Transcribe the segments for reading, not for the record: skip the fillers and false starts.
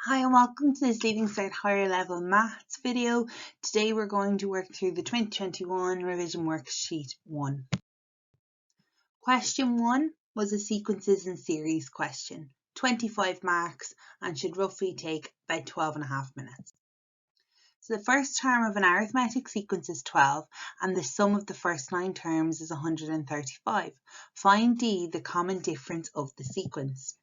Hi and welcome to this Leaving Cert Higher Level Maths video. Today we're going to work through the 2021 Revision Worksheet 1. Question 1 was a sequences and series question, 25 marks and should roughly take about 12.5 minutes. So the first term of an arithmetic sequence is 12 and the sum of the first 9 terms is 135. Find D, the common difference of the sequence.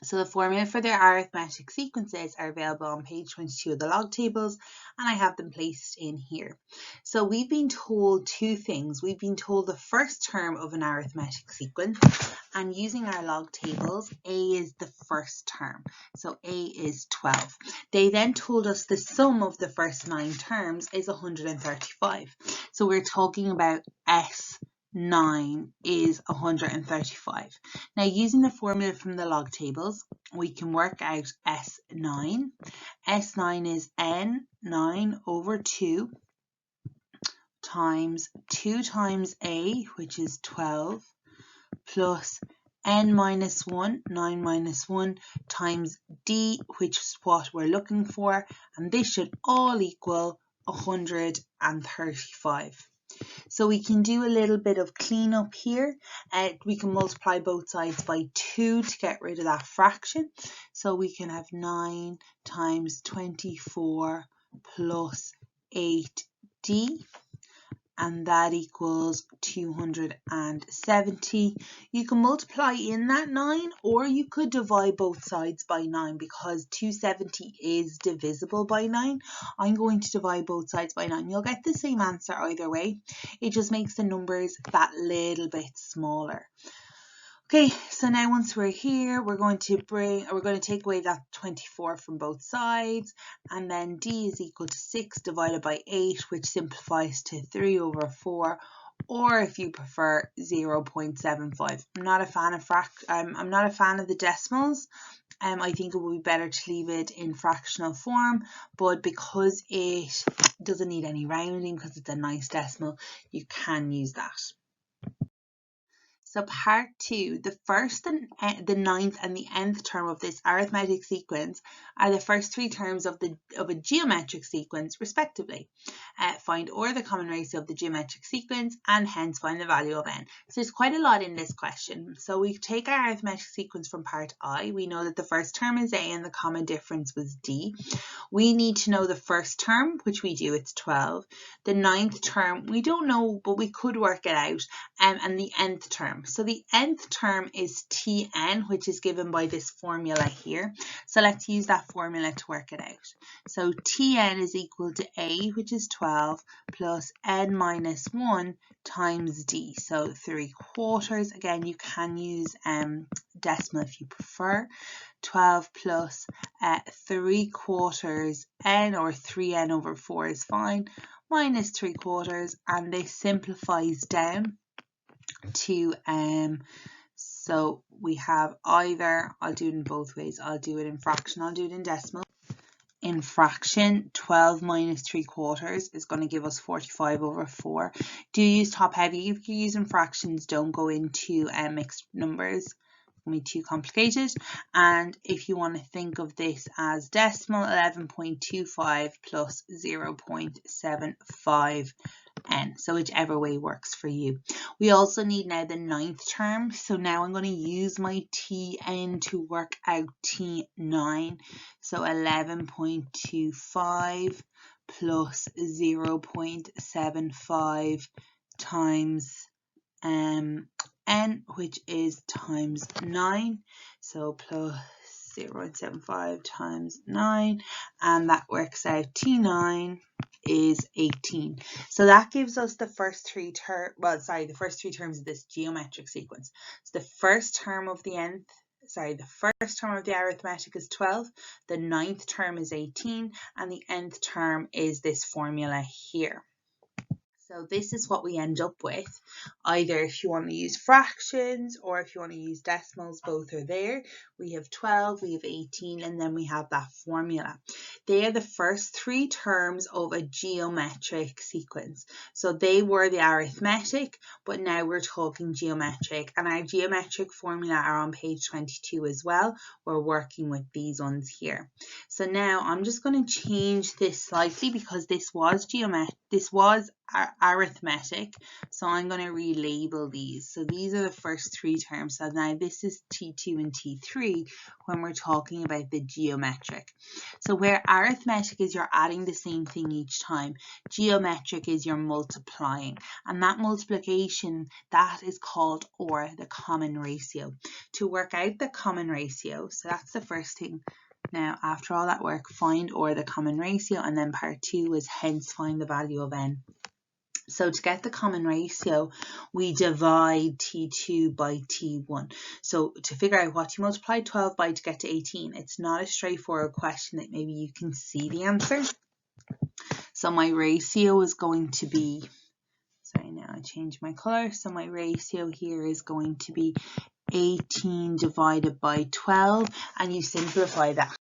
So the formula for their arithmetic sequences are available on page 22 of the log tables, and I have them placed in here. So we've been told two things. We've been told the first term of an arithmetic sequence, and using our log tables, A is the first term. So A is 12. They then told us the sum of the first 9 terms is 135. So we're talking about S9 is 135. Now, using the formula from the log tables, we can work out S9. S9 is N9 over 2 times 2 times A, which is 12, plus N minus 1, 9 minus 1, times D, which is what we're looking for, and this should all equal 135. So we can do a little bit of cleanup here. We can multiply both sides by 2 to get rid of that fraction. So we can have 9 times 24 plus 8D, and that equals 270. You can multiply in that 9, or you could divide both sides by 9 because 270 is divisible by 9. I'm going to divide both sides by 9. You'll get the same answer either way. It just makes the numbers that little bit smaller. Okay, so now once we're here, we're going to take away that 24 from both sides, and then D is equal to 6 divided by 8, which simplifies to 3 over 4, or if you prefer 0.75. I'm not a fan of the decimals. I think it would be better to leave it in fractional form, but because it doesn't need any rounding, because it's a nice decimal, you can use that. So part 2, the first, the ninth and the nth term of this arithmetic sequence are the first 3 terms of a geometric sequence respectively. Find the common ratio of the geometric sequence and hence find the value of n. So there's quite a lot in this question. So we take our arithmetic sequence from part I. We know that the first term is A and the common difference was D. We need to know the first term, which we do, it's 12. The ninth term, we don't know, but we could work it out, and the nth term. So the nth term is Tn, which is given by this formula here. So let's use that formula to work it out. So Tn is equal to A, which is 12, plus n minus 1 times D. So 3/4. Again, you can use decimal if you prefer. 12 plus 3/4 n, or 3n over 4 is fine, minus 3/4, and this simplifies down to so we have either, I'll do it in both ways, I'll do it in fraction, I'll do it in decimal. In fraction, 12 minus 3/4 is going to give us 45 over 4. Do use top heavy if you're using fractions, don't go into mixed numbers. Be too complicated. And if you want to think of this as decimal, 11.25 plus 0.75 n, so whichever way works for you. We also need now the ninth term, so now I'm going to use my Tn to work out T9. So 11.25 plus 0.75 times n, which is times 9, so plus 0.75 times 9, and that works out T9 is 18. So that gives us the first 3 terms, the first 3 terms of this geometric sequence. So the first term of the first term of the arithmetic is 12, the ninth term is 18, and the nth term is this formula here. So this is what we end up with. Either if you want to use fractions or if you want to use decimals, both are there. We have 12, we have 18, and then we have that formula. They are the first three terms of a geometric sequence. So they were the arithmetic, but now we're talking geometric. And our geometric formula are on page 22 as well. We're working with these ones here. So now I'm just going to change this slightly because this was arithmetic, so I'm going to relabel these. So these are the first three terms. So now this is T2 and T3 when we're talking about the geometric. So where arithmetic is you're adding the same thing each time, geometric is you're multiplying, and that multiplication, that is called OR, the common ratio. To work out the common ratio, so that's the first thing. Now, after all that work, find OR, the common ratio, and then part 2 is hence find the value of n. So to get the common ratio, we divide T2 by T1. So to figure out what you multiply 12 by to get to 18, it's not a straightforward question that maybe you can see the answer. So my ratio is going to be, sorry, now I changed my color. So my ratio here is going to be 18 divided by 12, and you simplify that.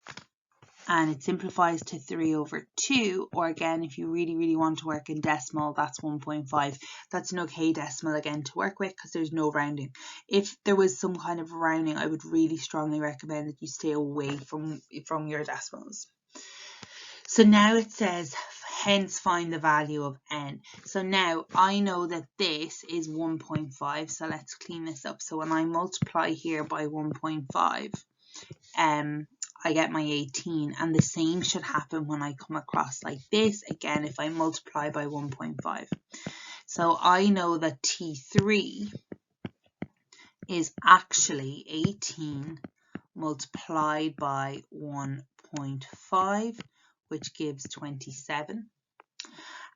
And it simplifies to 3 over 2, or again, if you really want to work in decimal, that's 1.5. That's an okay decimal again to work with because there's no rounding. If there was some kind of rounding, I would really strongly recommend that you stay away from your decimals. So now it says, hence find the value of n. So now I know that this is 1.5, so let's clean this up. So when I multiply here by 1.5, I get my 18, and the same should happen when I come across like this, again, if I multiply by 1.5. So I know that T3 is actually 18 multiplied by 1.5, which gives 27.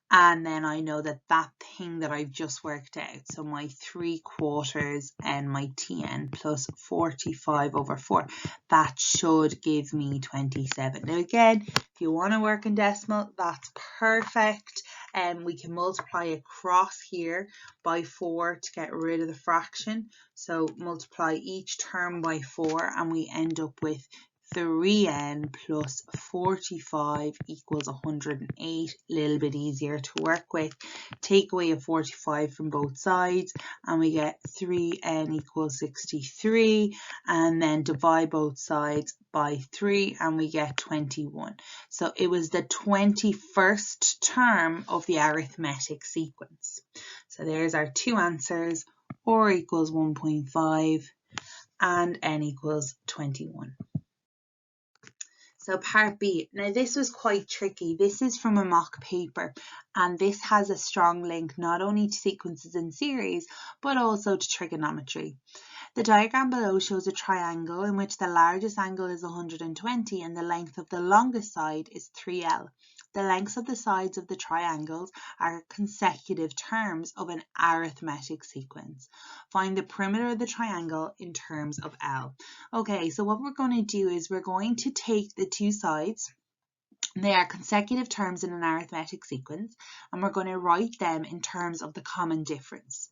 And then I know that that thing that I've just worked out, so my 3/4 and my Tn plus 45 over 4, that should give me 27. Now again, if you want to work in decimal, that's perfect. And we can multiply across here by 4 to get rid of the fraction. So multiply each term by 4 and we end up with 3n plus 45 equals 108, a little bit easier to work with. Take away a 45 from both sides and we get 3n equals 63, and then divide both sides by 3 and we get 21. So it was the 21st term of the arithmetic sequence. So there's our two answers, OR equals 1.5 and n equals 21. So part B, now this was quite tricky. This is from a mock paper, and this has a strong link not only to sequences in series, but also to trigonometry. The diagram below shows a triangle in which the largest angle is 120 and the length of the longest side is 3L. The lengths of the sides of the triangles are consecutive terms of an arithmetic sequence. Find the perimeter of the triangle in terms of L. Okay, so what we're going to do is we're going to take the two sides. They are consecutive terms in an arithmetic sequence, and we're going to write them in terms of the common difference.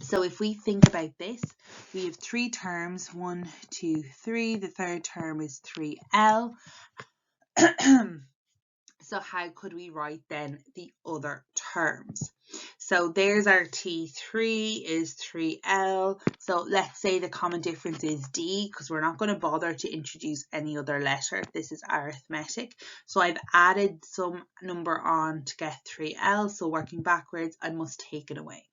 So if we think about this, we have three terms, 1, 2, 3. The third term is 3L. So how could we write then the other terms? So there's our T3 is 3L. So let's say the common difference is D, because we're not going to bother to introduce any other letter. This is arithmetic. So I've added some number on to get 3L. So working backwards, I must take it away.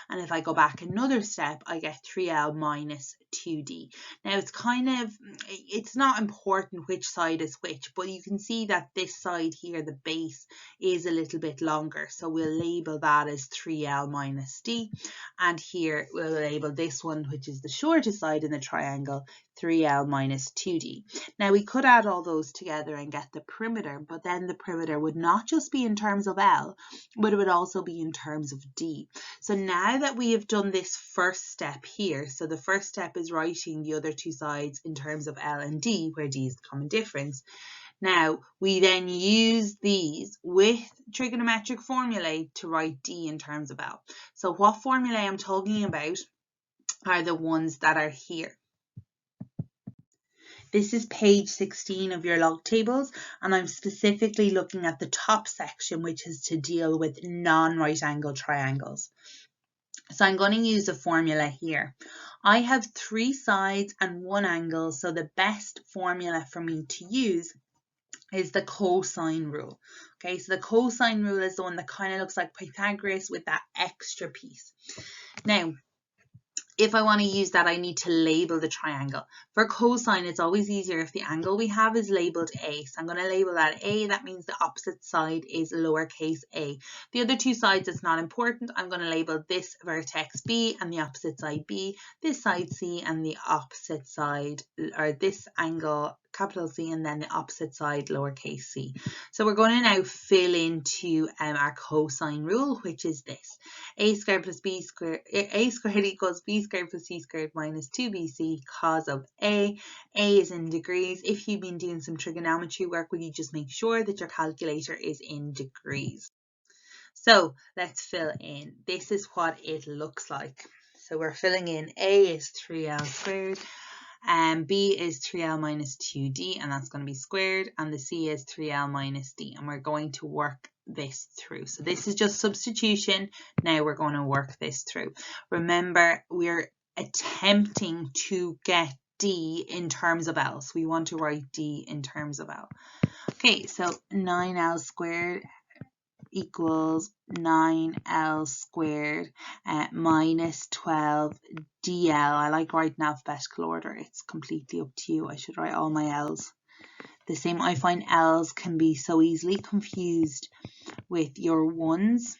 And if I go back another step, I get 3L minus 2D. Now it's not important which side is which, but you can see that this side here, the base, is a little bit longer. So we'll label that as 3L minus D. And here we'll label this one, which is the shortest side in the triangle, 3L minus 2D. Now we could add all those together and get the perimeter, but then the perimeter would not just be in terms of L, but it would also be in terms of D. So now that we have done this first step here, so the first step is writing the other two sides in terms of L and D, where D is the common difference. Now, we then use these with trigonometric formulae to write D in terms of L. So what formulae I'm talking about are the ones that are here. This is page 16 of your log tables, and I'm specifically looking at the top section, which is to deal with non-right angle triangles. So I'm going to use a formula here. I have 3 sides and 1 angle, so the best formula for me to use is the cosine rule. Okay, so the cosine rule is the one that kind of looks like Pythagoras with that extra piece. Now, if I want to use that, I need to label the triangle. For cosine, it's always easier if the angle we have is labeled A. So I'm going to label that A. That means the opposite side is lowercase a. The other 2 sides, it's not important. I'm going to label this vertex B and the opposite side B, this side C and the opposite side, or this angle capital C and then the opposite side lowercase c. So we're going to now fill into our cosine rule, which is this: a squared plus b squared, a squared equals b squared plus c squared minus 2bc cos of a. A is in degrees. If you've been doing some trigonometry work, will you just make sure that your calculator is in degrees? So let's fill in. This is what it looks like. So we're filling in A is 3l squared, and B is 3l minus 2d, and that's going to be squared, and the C is 3l minus d, and we're going to work this through. So this is just substitution. Now we're going to work this through. Remember, we're attempting to get D in terms of L, so we want to write D in terms of L. Okay, so 9l squared equals 9l squared minus 12dl. I like writing alphabetical order. It's completely up to you. I should write all my L's the same. I find L's can be so easily confused with your ones,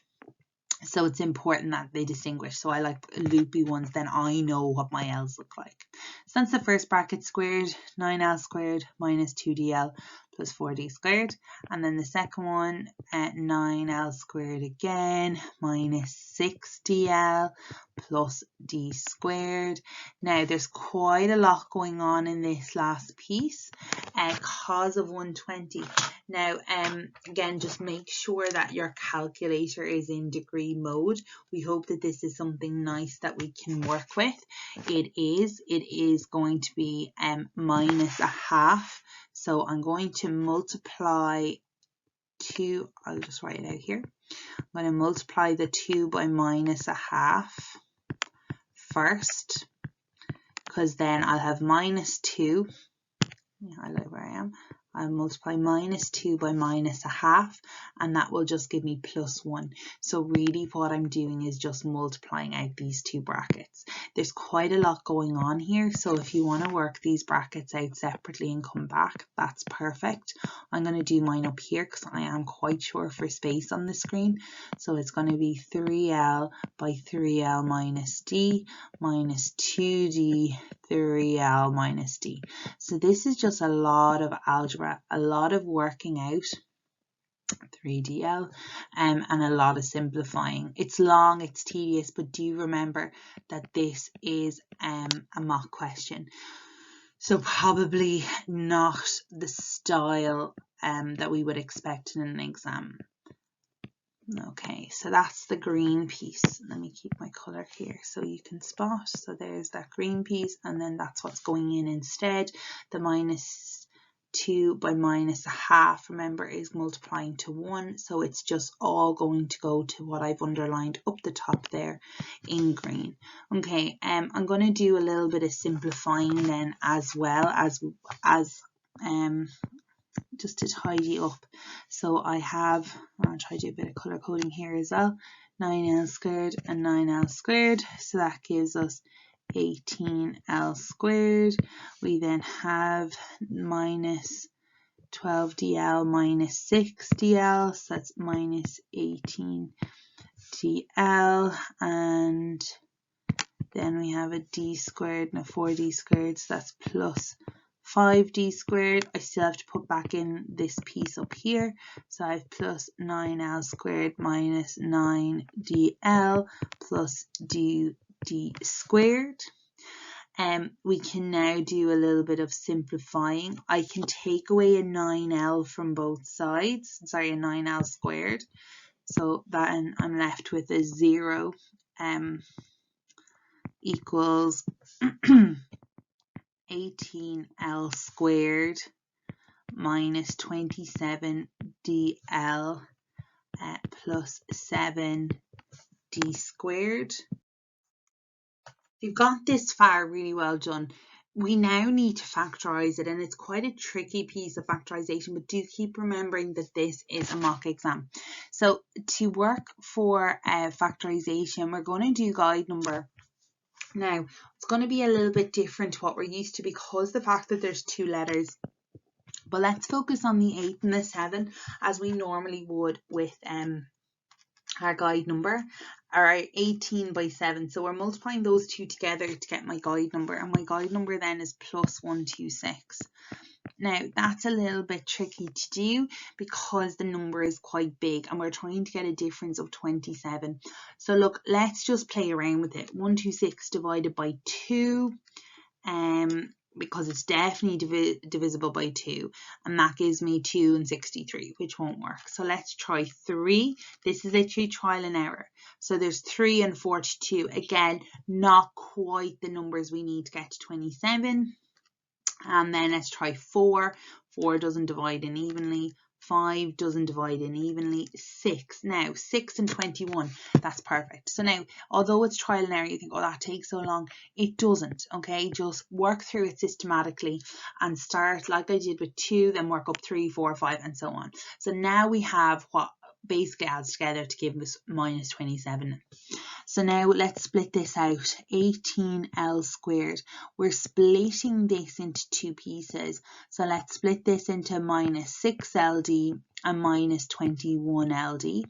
so it's important that they distinguish. So I like loopy ones, then I know what my L's look like. So that's the first bracket squared, 9l squared minus 2dl plus 4d squared. And then the second one, 9l squared again minus 6dl plus d squared. Now there's quite a lot going on in this last piece, cos of 120. Now, again, just make sure that your calculator is in degree mode. We hope that this is something nice that we can work with. It is going to be minus a half. So I'm going to multiply 2, I'll just write it out here. I'm going to multiply the 2 by minus a half first, because then I'll have minus 2. I like where I am. I'll multiply minus 2 by minus a half, and that will just give me plus 1. So really what I'm doing is just multiplying out these 2 brackets. There's quite a lot going on here, so if you want to work these brackets out separately and come back, that's perfect. I'm going to do mine up here because I am quite short for space on the screen. So it's going to be 3l by 3l minus d minus 2d 3l minus d. So this is just a lot of algebra, a lot of working out 3dl, and a lot of simplifying. It's long, it's tedious, but do remember that this is a mock question. So probably not the style that we would expect in an exam. Okay, so that's the green piece. Let me keep my color here so you can spot. So there's that green piece, and then that's what's going in instead. The minus 2 by minus a half, remember, is multiplying to 1. So it's just all going to go to what I've underlined up the top there in green. Okay, I'm going to do a little bit of simplifying then as well as just to tidy up. So I have, I'll try to do a bit of color coding here as well, 9l squared and 9l squared. So that gives us 18l squared. We then have minus 12dl minus 6dl, so that's minus 18dl, and then we have a d squared and a 4d squared, so that's plus 5d squared. I still have to put back in this piece up here, so I have plus 9l squared minus 9dl plus d squared. We can now do a little bit of simplifying. I can take away a 9L from both sides, sorry, a 9L squared. So that I'm left with a 0 equals 18L squared minus 27DL plus 7D squared. You've got this far, really well done. We now need to factorize it, and it's quite a tricky piece of factorization, but do keep remembering that this is a mock exam. So to work for factorization, we're going to do guide number. Now, it's going to be a little bit different to what we're used to because the fact that there's 2 letters. But let's focus on the 8 and the 7 as we normally would with our guide number, our 18 by 7. So we're multiplying those two together to get my guide number, and my guide number then is plus 126. Now that's a little bit tricky to do because the number is quite big and we're trying to get a difference of 27. So look, let's just play around with it. 126 divided by 2, because it's definitely divisible by 2, and that gives me 2 and 63, which won't work. So let's try 3. This is literally trial and error. So there's 3 and 42. Again, not quite the numbers we need to get to 27. And then let's try 4. 4 doesn't divide in evenly. 5 doesn't divide in evenly. 6. Now, 6 and 21. That's perfect. So now, although it's trial and error, you think, oh, that takes so long. It doesn't, okay? Just work through it systematically and start like I did with 2, then work up 3, 4, 5, and so on. So now we have what basically adds together to give us minus 27. So now let's split this out. 18L squared. We're splitting this into 2 pieces. So let's split this into minus 6LD and minus 21LD.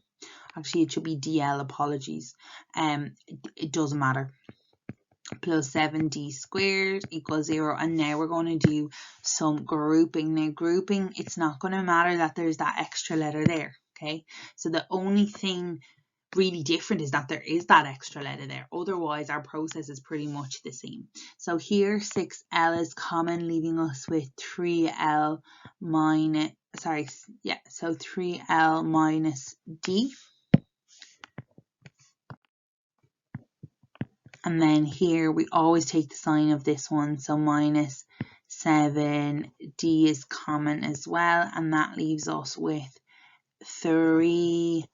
Actually, it should be DL, apologies. It doesn't matter. Plus 7D squared equals 0. And now we're going to do some grouping. Now grouping, it's not going to matter that there's that extra letter there. Okay, so the only thing really different is that there is that extra letter there. Otherwise, our process is pretty much the same. So here 6L is common, leaving us with 3L minus, so 3L minus D. And then here we always take the sign of this one, so minus 7D is common as well, and that leaves us with 3L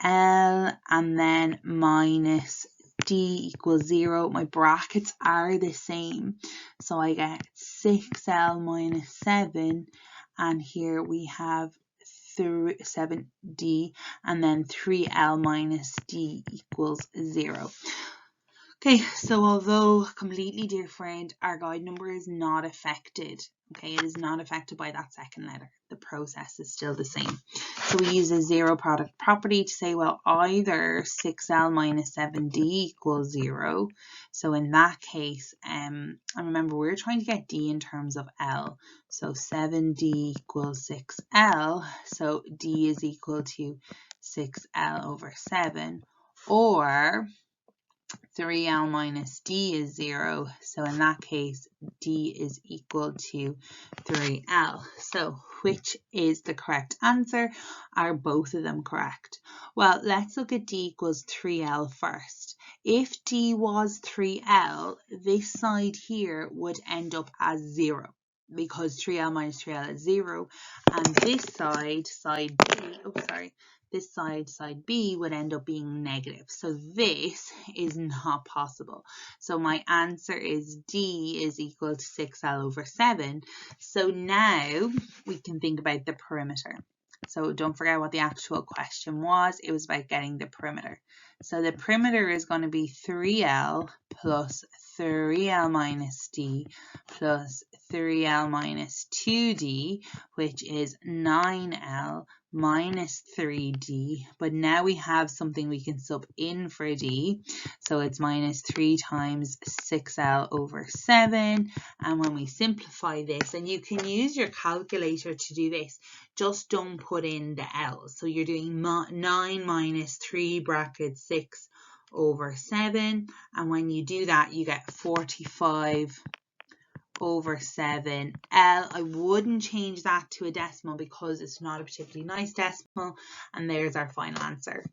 and then minus D equals 0. My brackets are the same, so I get 6L minus 7, and here we have 7D, and then 3L minus D equals 0. Okay, so although completely different, our guide number is not affected. Okay, it is not affected by that second letter. The process is still the same. So we use a zero product property to say, well, either 6L minus 7D equals 0. So in that case, and remember, we're trying to get D in terms of L. So 7D equals 6L. So D is equal to 6L over 7. Or 3L minus D is 0, so in that case D is equal to 3L. So which is the correct answer? Are both of them correct? Well, let's look at D equals 3L first. If D was 3L, this side here would end up as 0, because 3L minus 3L is 0, and this side B, this side B would end up being negative. So this is not possible. So my answer is D is equal to 6L over 7. So now we can think about the perimeter. So don't forget what the actual question was. It was about getting the perimeter. So the perimeter is going to be 3L plus 3L minus D plus 3L minus 2D, which is 9L minus 3D, but now we have something we can sub in for D, so it's minus 3 times 6L over 7, and when we simplify this, and you can use your calculator to do this, just don't put in the L, so you're doing 9 minus 3 bracket 6 over 7. And when you do that, you get 45 over 7L. I wouldn't change that to a decimal because it's not a particularly nice decimal. And there's our final answer.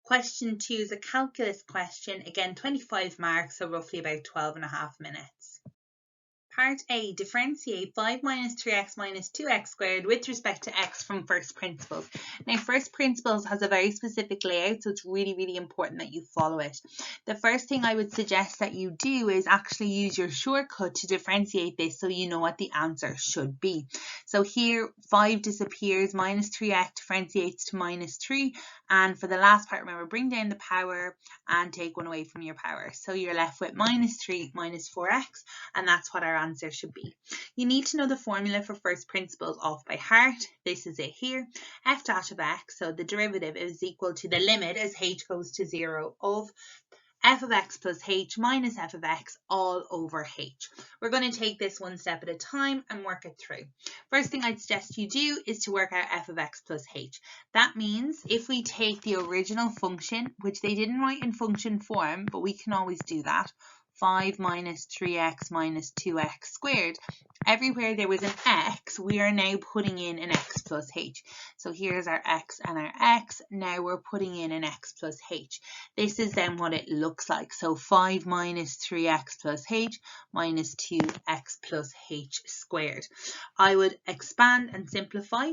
Question 2 is a calculus question. Again, 25 marks, so roughly about 12.5 minutes. Part A, differentiate 5 minus 3x minus 2x squared with respect to x from first principles. Now, first principles has a very specific layout, so it's really, really important that you follow it. The first thing I would suggest that you do is actually use your shortcut to differentiate this so you know what the answer should be. So here, 5 disappears, minus 3x differentiates to minus 3, and for the last part, remember, bring down the power and take 1 away from your power. So you're left with minus 3 minus 4x, and that's what our answer should be. You need to know the formula for first principles off by heart. This is it here. F dash of x, so the derivative is equal to the limit as h goes to 0 of f of x plus h minus f of x all over h. We're going to take this one step at a time and work it through. First thing I'd suggest you do is to work out f of x plus h. That means if we take the original function, which they didn't write in function form, but we can always do that, 5 minus 3x minus 2x squared. Everywhere there was an x, we are now putting in an x plus h. So here's our x and our x. Now we're putting in an x plus h. This is then what it looks like. So 5 minus 3x plus h minus 2x plus h squared. I would expand and simplify.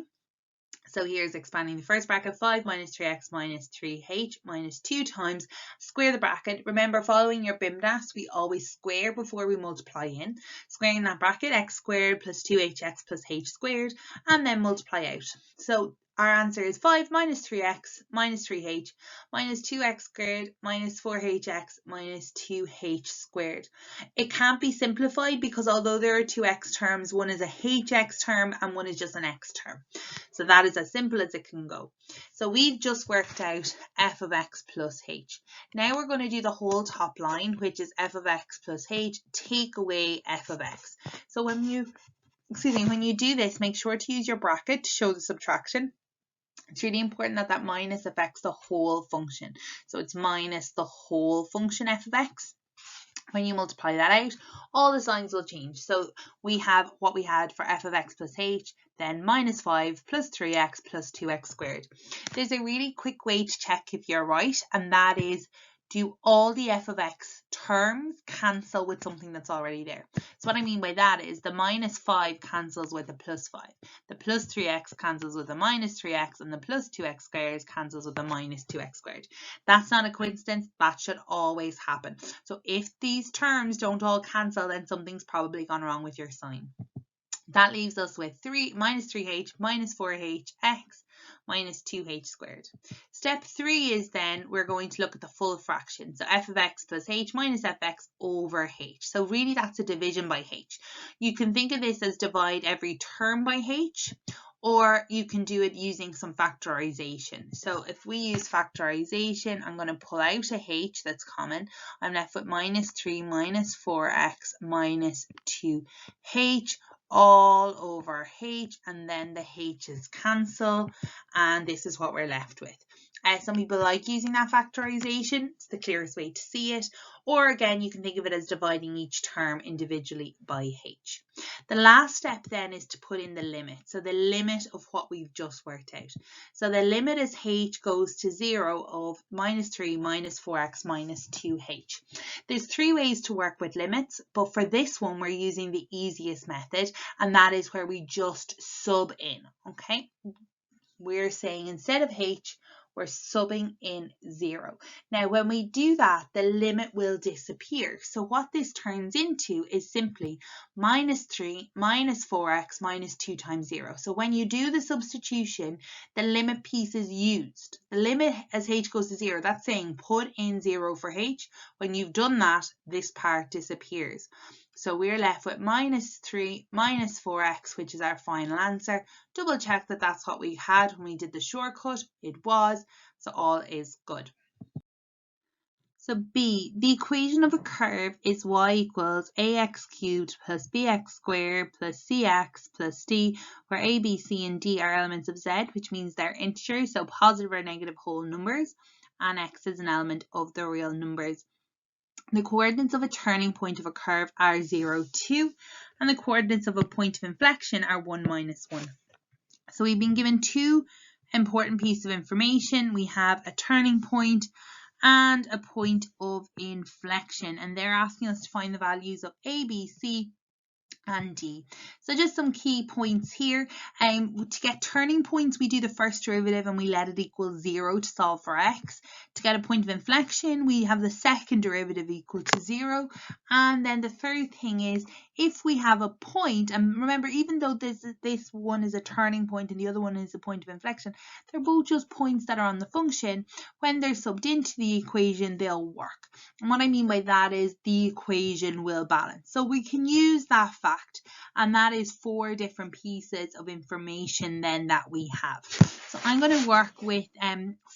So here's expanding the first bracket, 5 minus 3x minus 3h minus 2 times, square the bracket. Remember, following your BIMDAS, we always square before we multiply in. Squaring that bracket, x squared plus 2hx plus h squared, and then multiply out. So our answer is 5 minus 3x minus 3h minus 2x squared minus 4hx minus 2h squared. It can't be simplified because although there are two x terms, one is a hx term and one is just an x term. So that is as simple as it can go. So we've just worked out f of x plus h. Now we're going to do the whole top line, which is f of x plus h, take away f of x. So when you do this, make sure to use your bracket to show the subtraction. It's really important that that minus affects the whole function. So it's minus the whole function f of x. When you multiply that out, all the signs will change. So we have what we had for f of x plus h, then minus 5 plus 3x plus 2x squared. There's a really quick way to check if you're right, and that is, do all the f of x terms cancel with something that's already there? So what I mean by that is the minus 5 cancels with a plus 5. The plus 3x cancels with a minus 3x, and the plus 2x squared cancels with a minus 2x squared. That's not a coincidence. That should always happen. So if these terms don't all cancel, then something's probably gone wrong with your sign. That leaves us with minus 3h minus 4hx minus 2h squared. Step 3 is then we're going to look at the full fraction. So f of x plus h minus fx over h. So really that's a division by h. You can think of this as divide every term by h, or you can do it using some factorization. So if we use factorization, I'm going to pull out a h that's common. I'm left with minus 3 minus 4x minus 2h all over h, and then the h's cancel, and this is what we're left with. Some people like using that factorization. It's the clearest way to see it. Or again, you can think of it as dividing each term individually by h. The last step then is to put in the limit. So the limit of what we've just worked out. So the limit as h goes to 0 of minus 3 minus 4x minus 2h. There's 3 ways to work with limits, but for this one, we're using the easiest method, and that is where we just sub in, okay? We're saying instead of h, we're subbing in 0. Now, when we do that, the limit will disappear. So what this turns into is simply minus 3 minus 4x minus 2 times 0. So when you do the substitution, the limit piece is used. The limit as h goes to 0, that's saying put in 0 for h. When you've done that, this part disappears. So we're left with minus 3 minus 4x, which is our final answer. Double check that that's what we had when we did the shortcut. It was, so all is good. So B, the equation of a curve is y equals ax cubed plus bx squared plus cx plus d, where a, b, c, and d are elements of z, which means they're integers, so positive or negative whole numbers. and x is an element of the real numbers. The coordinates of a turning point of a curve are 0, 2, and the coordinates of a point of inflection are 1, minus 1. So we've been given two important pieces of information. We have a turning point and a point of inflection, and they're asking us to find the values of A, B, C, and D. So just some key points here. To get turning points, we do the first derivative and we let it equal 0 to solve for x. To get a point of inflection, we have the second derivative equal to 0. And then the third thing is, if we have a point, and remember, even though this one is a turning point and the other one is a point of inflection, they're both just points that are on the function. When they're subbed into the equation, they'll work. And what I mean by that is the equation will balance. So we can use that fact, and that is 4 different pieces of information then that we have. So I'm going to work with,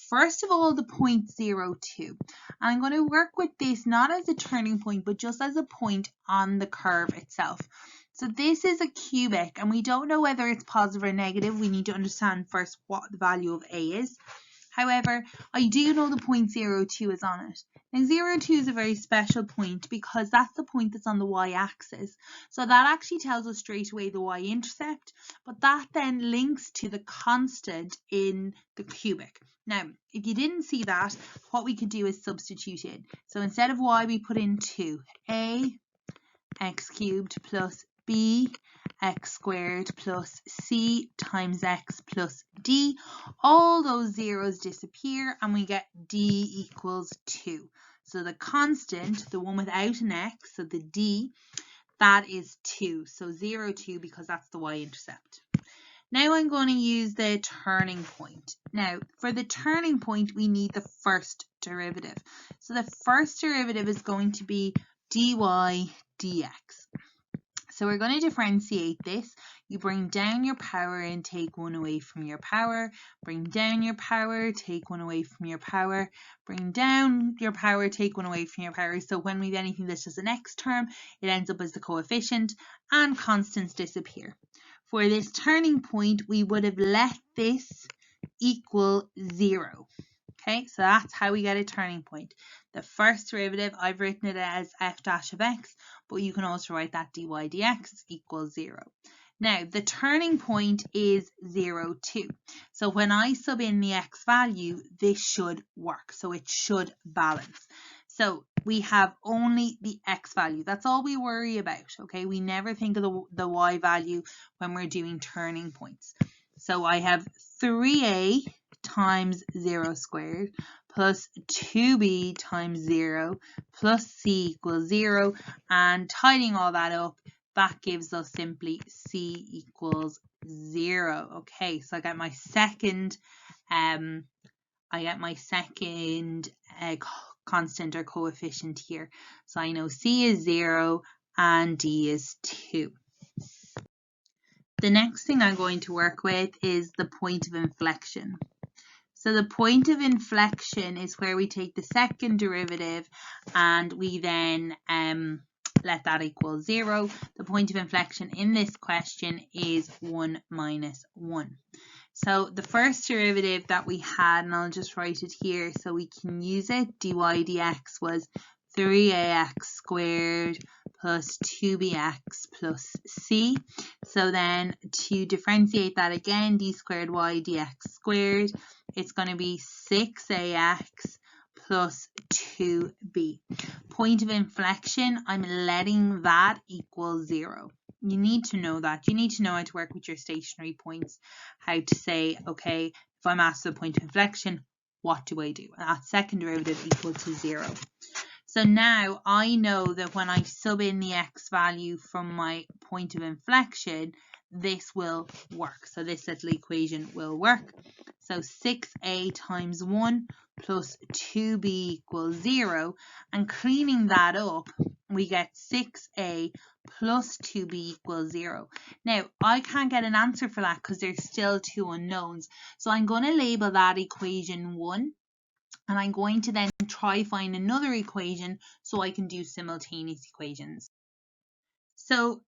first of all, the point 0, 2. And I'm going to work with this not as a turning point, but just as a point on the curve itself. So this is a cubic, and we don't know whether it's positive or negative. We need to understand first what the value of A is. However, I do know the point 0, 2 is on it. Now 0, 2 is a very special point because that's the point that's on the y-axis. So that actually tells us straight away the y-intercept, but that then links to the constant in the cubic. Now, if you didn't see that, what we could do is substitute in. So instead of y, we put in 2. A x cubed plus b x squared plus c times x plus d. All those zeros disappear and we get d equals 2. So the constant, the one without an x, so the d, that is 2. So 0, 2, because that's the y-intercept. Now I'm going to use the turning point. Now, for the turning point, we need the first derivative. So the first derivative is going to be dy dx. So we're going to differentiate this. You bring down your power and take 1 away from your power. Bring down your power, take 1 away from your power. Bring down your power, take 1 away from your power. So when we have anything that's just an x term, it ends up as the coefficient and constants disappear. For this turning point, we would have let this equal 0. Okay, so that's how we get a turning point. The first derivative, I've written it as f dash of x, but you can also write that dy dx equals 0. Now, the turning point is 0, 2. So when I sub in the x value, this should work. So it should balance. So we have only the x value. That's all we worry about, okay? We never think of the y value when we're doing turning points. So I have 3a times 0 squared plus 2b times 0 plus c equals 0, and tidying all that up, that gives us simply c equals 0. Okay, so I get my second constant or coefficient here. So I know c is 0 and d is 2. The next thing I'm going to work with is the point of inflection. So the point of inflection is where we take the second derivative and we then let that equal 0. The point of inflection in this question is 1 minus 1. So the first derivative that we had, and I'll just write it here so we can use it, dy dx was 3ax squared plus 2bx plus c. So then to differentiate that again, d squared y dx squared, it's going to be 6ax plus 2b. Point of inflection, I'm letting that equal 0. You need to know that. You need to know how to work with your stationary points, how to say, okay, if I'm asked the point of inflection, what do I do? And that second derivative equal to 0. So now I know that when I sub in the x value from my point of inflection, this will work. So this little equation will work. So 6a times 1 plus 2b equals 0. And cleaning that up, we get 6a plus 2b equals 0. Now, I can't get an answer for that because there's still 2 unknowns. So I'm going to label that equation 1. And I'm going to then try find another equation so I can do simultaneous equations. So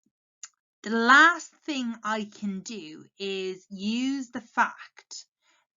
the last thing I can do is use the fact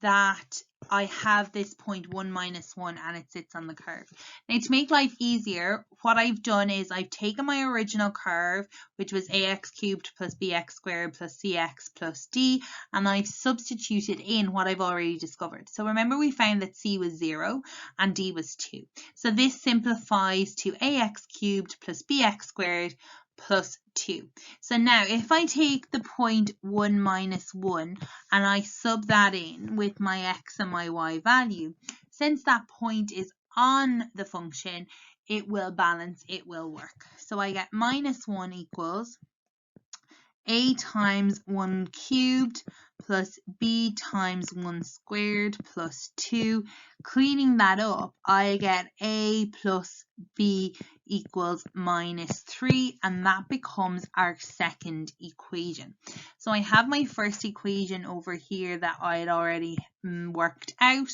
that I have this point 1 minus 1 and it sits on the curve. Now to make life easier, what I've done is I've taken my original curve, which was ax cubed plus bx squared plus cx plus d, and I've substituted in what I've already discovered. So remember we found that c was 0 and d was 2. So this simplifies to ax cubed plus bx squared plus 2. So now if I take the point 1 minus 1 and I sub that in with my x and my y value, since that point is on the function, it will balance, it will work. So I get minus 1 equals a times 1 cubed plus b times 1 squared plus 2. Cleaning that up, I get a plus b equals minus 3, and that becomes our second equation. So I have my first equation over here that I had already worked out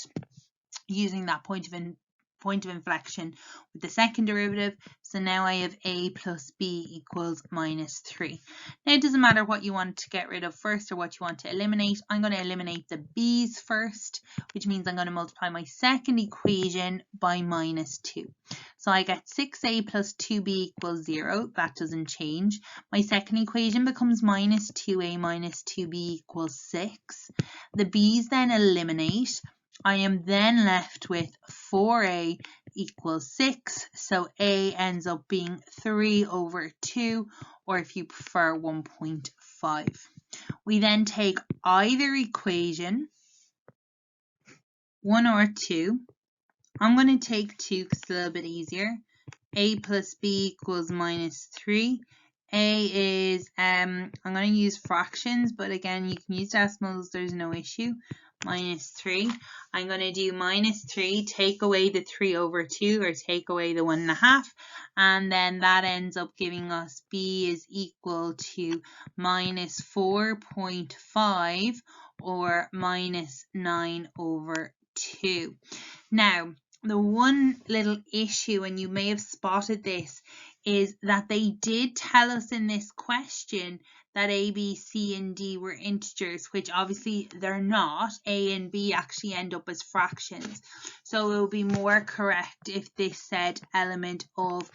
using that point of inflection with the second derivative. So now I have a plus b equals minus 3. Now it doesn't matter what you want to get rid of first or what you want to eliminate. I'm going to eliminate the b's first, which means I'm going to multiply my second equation by minus 2. So I get 6a plus 2b equals 0. That doesn't change. My second equation becomes minus 2a minus 2b equals 6. The b's then eliminate. I am then left with 4a equals 6, so a ends up being 3 over 2, or if you prefer 1.5. We then take either equation, 1 or 2. I'm going to take 2 because it's a little bit easier. A plus b equals minus 3. A is, I'm going to use fractions, but again, you can use decimals, there's no issue. Minus 3. I'm going to do minus 3, take away the 3 over 2, or take away the 1.5, and then that ends up giving us b is equal to minus 4.5, or minus 9 over 2. Now, the one little issue, and you may have spotted this, is that they did tell us in this question that a, b, c, and d were integers, which obviously they're not. A and b actually end up as fractions. So it would be more correct if this said element of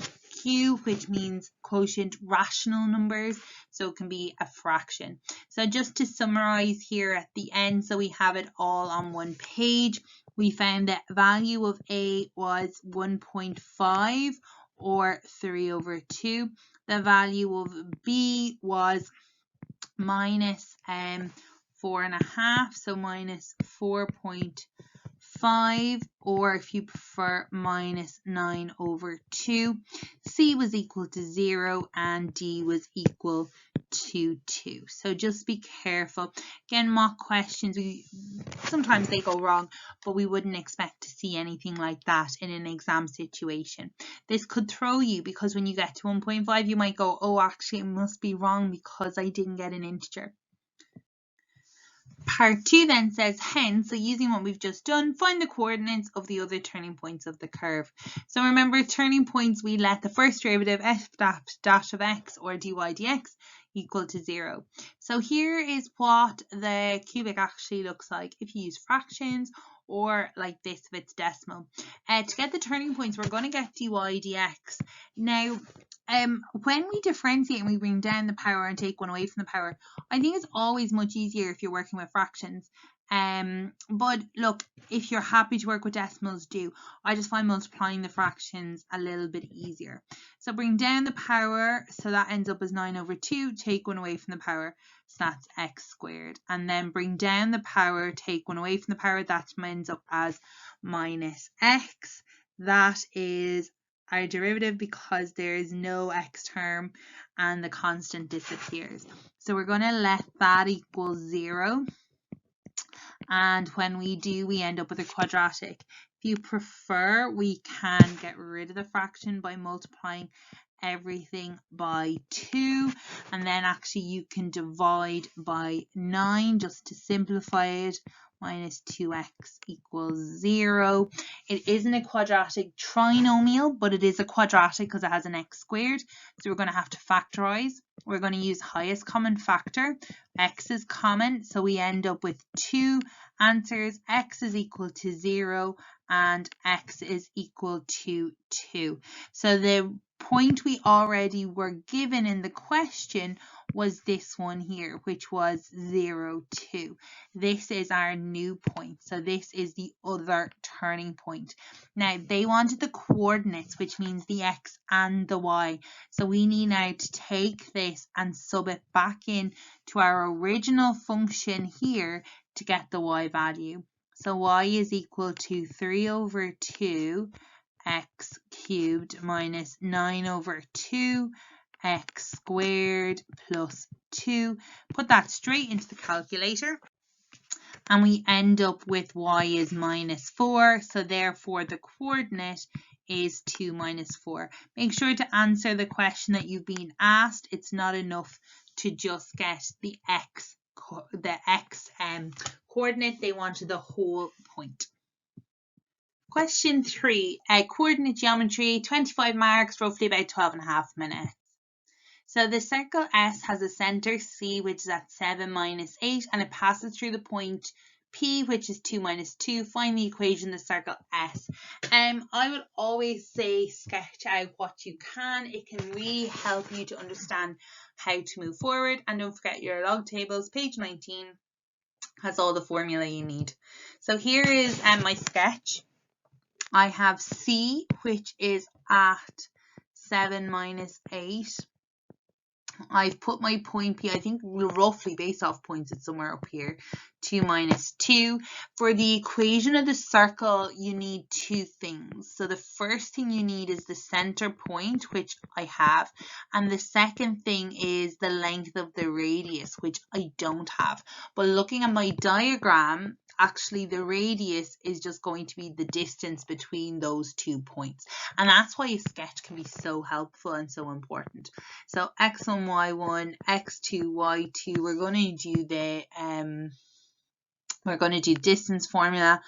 q, which means quotient rational numbers, so it can be a fraction. So just to summarize here at the end, so we have it all on one page, we found that value of a was 1.5, or 3 over 2. The value of b was minus 4.5, so minus 4.5, or if you prefer, minus 9 over 2. C was equal to 0 and D was equal to 2. So just be careful. Again, mock questions, sometimes they go wrong, but we wouldn't expect to see anything like that in an exam situation. This could throw you because when you get to 1.5, you might go, oh, actually, it must be wrong because I didn't get an integer. Part 2 then says, hence, so using what we've just done, find the coordinates of the other turning points of the curve. So remember, turning points, we let the first derivative f dash of x or dy dx equal to 0. So here is what the cubic actually looks like if you use fractions, or like this if it's decimal. To get the turning points, we're going to get dy dx. Now, when we differentiate and we bring down the power and take one away from the power, I think it's always much easier if you're working with fractions. But look, if you're happy to work with decimals, do. I just find multiplying the fractions a little bit easier. So bring down the power, so that ends up as 9 over 2, take one away from the power, so that's x squared. And then bring down the power, take one away from the power, that ends up as minus x. That is our derivative because there is no x term and the constant disappears. So we're going to let that equal 0. And when we do, we end up with a quadratic. If you prefer, we can get rid of the fraction by multiplying everything by 2, and then actually you can divide by 9 just to simplify it. Minus 2x equals 0. It isn't a quadratic trinomial, but it is a quadratic because it has an x squared. So we're going to have to factorize. We're going to use highest common factor. X is common, so we end up with 2 answers. X is equal to 0 and x is equal to 2. So the point we already were given in the question was this one here, which was 0, 2. This is our new point. So this is the other turning point. Now, they wanted the coordinates, which means the x and the y. So we need now to take this and sub it back in to our original function here to get the y value. So y is equal to 3 over 2 x cubed minus 9 over 2 x squared plus 2. Put that straight into the calculator and we end up with y is minus 4. So therefore the coordinate is 2 minus 4. Make sure to answer the question that you've been asked. It's not enough to just get the x coordinate. They wanted the whole point. Question 3, coordinate geometry, 25 marks, roughly about 12.5 minutes. So the circle S has a center C, which is at 7 minus 8, and it passes through the point P, which is 2 minus 2. Find the equation of the circle S. I would always say sketch out what you can. It can really help you to understand how to move forward. And don't forget your log tables, page 19 has all the formula you need. So here is my sketch. I have C, which is at 7 minus 8. I've put my point P, I think roughly based off points, it's somewhere up here, 2 minus 2. For the equation of the circle, you need two things. So the first thing you need is the center point, which I have, and the second thing is the length of the radius, which I don't have. But looking at my diagram, actually the radius is just going to be the distance between those 2 points, and that's why a sketch can be so helpful and so important. So x1, y1, x2, y2, we're going to do distance formula.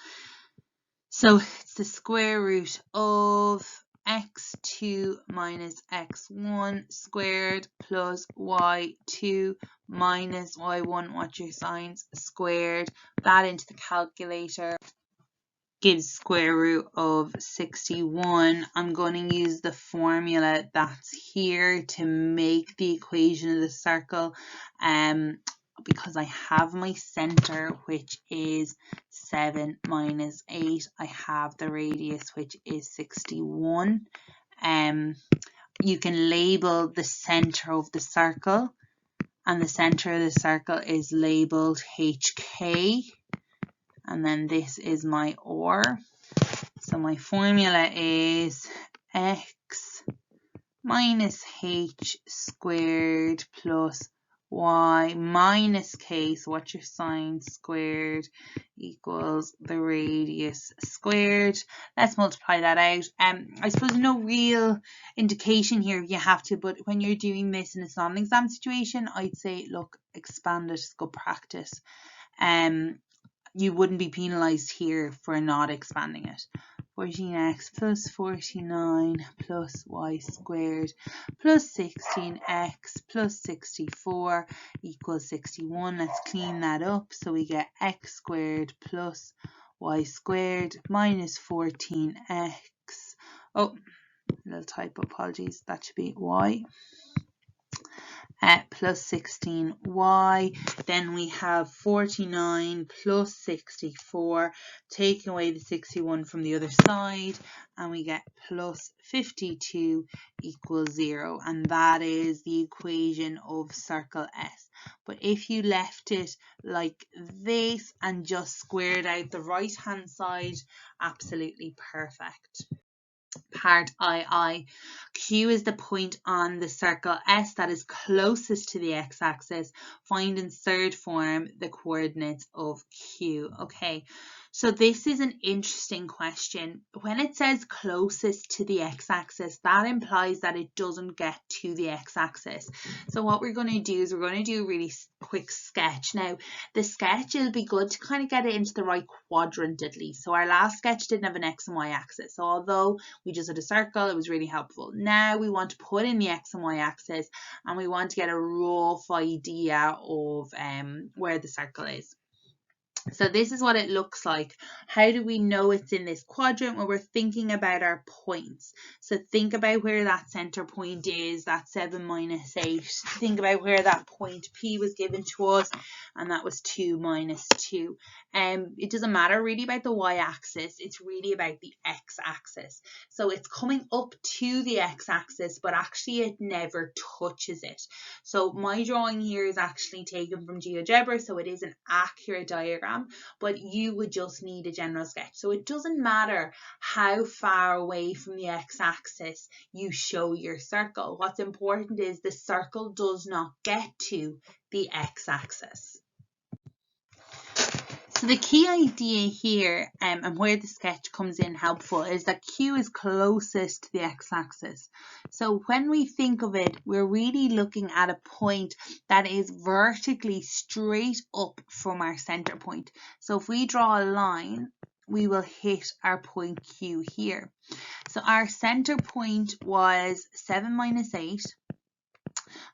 So it's the square root of x2 minus x1 squared plus y2 minus y1, watch your signs, squared. That into the calculator gives square root of 61. I'm going to use the formula that's here to make the equation of the circle because I have my center, which is 7 minus 8. I have the radius, which is 61. You can label the center of the circle, and the center of the circle is labeled HK. And then this is my R. So my formula is x minus h squared plus y minus k, so what's your sign, squared, equals the radius squared. Let's multiply that out. I suppose no real indication here you have to, but when you're doing this and it's not an exam situation, I'd say, look, expand it, go practice. You wouldn't be penalized here for not expanding it. 14x plus 49 plus y squared plus 16x plus 64 equals 61. Let's clean that up. So we get x squared plus y squared minus 14x. Oh, little typo, apologies. That should be y. Plus 16y. Then we have 49 plus 64, taking away the 61 from the other side, and we get plus 52 equals 0, and that is the equation of circle S. But if you left it like this and just squared out the right hand side, absolutely perfect. Part II. Q is the point on the circle S that is closest to the x-axis. Find in third form the coordinates of Q. Okay, so this is an interesting question. When it says closest to the x-axis, that implies that it doesn't get to the x-axis. So what we're going to do is we're going to do a really quick sketch. Now, the sketch, it'll be good to kind of get it into the right quadrant at least. So our last sketch didn't have an x and y axis. So although we just had a circle, it was really helpful. Now we want to put in the x and y axis, and we want to get a rough idea of where the circle is. So this is what it looks like. How do we know it's in this quadrant? Well, we're thinking about our points. So think about where that center point is, that 7 minus 8. Think about where that point P was given to us, and that was 2 minus 2. It doesn't matter really about the y-axis, it's really about the x-axis. So it's coming up to the x-axis, but actually it never touches it. So my drawing here is actually taken from GeoGebra, so it is an accurate diagram, but you would just need a general sketch. So it doesn't matter how far away from the x-axis you show your circle. What's important is the circle does not get to the x-axis. So the key idea here and where the sketch comes in helpful is that Q is closest to the x-axis. So when we think of it, we're really looking at a point that is vertically straight up from our center point. So if we draw a line, we will hit our point Q here. So our center point was 7 minus 8.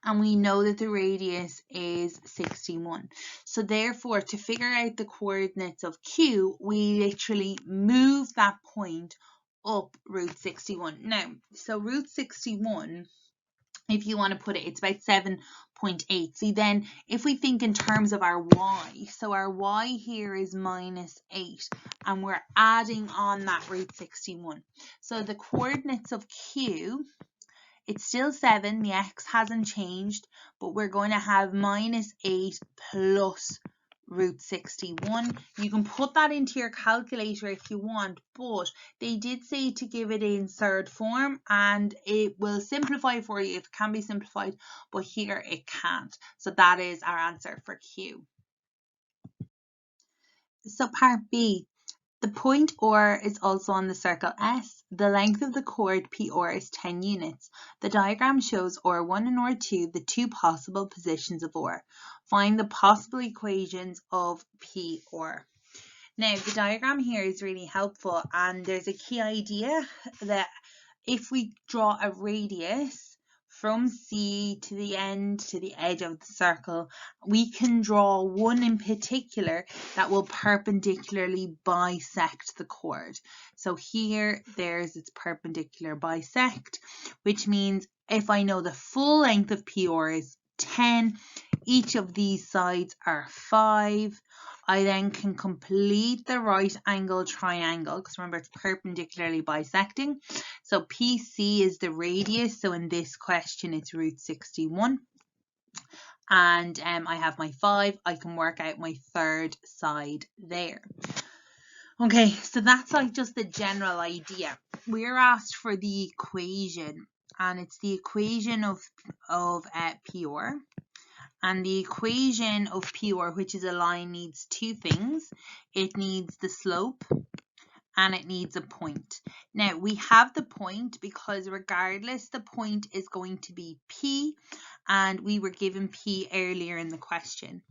And we know that the radius is 61. So therefore, to figure out the coordinates of Q, we literally move that point up root 61. Now, so root 61, if you want to put it, it's about 7.8. See, then if we think in terms of our y, so our y here is minus 8, and we're adding on that root 61. So the coordinates of Q, it's still 7, the x hasn't changed, but we're going to have minus 8 plus root 61. You can put that into your calculator if you want, but they did say to give it in third form, and it will simplify for you if it can be simplified, but here it can't. So that is our answer for Q. So part B. The point R is also on the circle S. The length of the chord PR is 10 units. The diagram shows R1 and R2, the two possible positions of R. Find the possible equations of PR. Now, the diagram here is really helpful, and there's a key idea that if we draw a radius from C to the end to the edge of the circle, we can draw one in particular that will perpendicularly bisect the chord. So here, there's its perpendicular bisect, which means if I know the full length of PR is 10, each of these sides are 5, I then can complete the right angle triangle, because remember it's perpendicularly bisecting. So PC is the radius, so in this question it's root 61. And I have my 5, I can work out my third side there. Okay, so that's like just the general idea. We're asked for the equation, and it's the equation of PR. And the equation of PR, which is a line, needs two things. It needs the slope and it needs a point. Now, we have the point because regardless, the point is going to be P, and we were given P earlier in the question.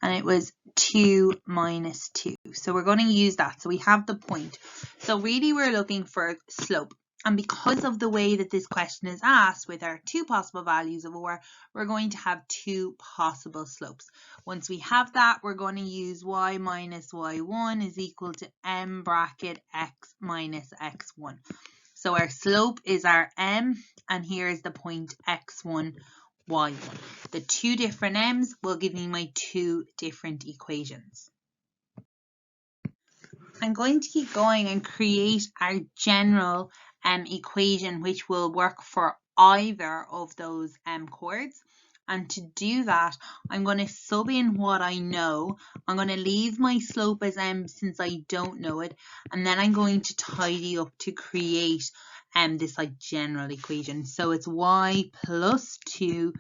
And it was 2 minus 2. So we're going to use that. So we have the point. So really, we're looking for slope. And because of the way that this question is asked with our two possible values of R, we're going to have two possible slopes. Once we have that, we're going to use y minus y1 is equal to m bracket x minus x1. So our slope is our m, and here is the point x1, y1. The two different m's will give me my two different equations. I'm going to keep going and create our general equation which will work for either of those chords. And to do that, I'm going to sub in what I know. I'm going to leave my slope as m since I don't know it, and then I'm going to tidy up to create this like general equation. So it's y plus 2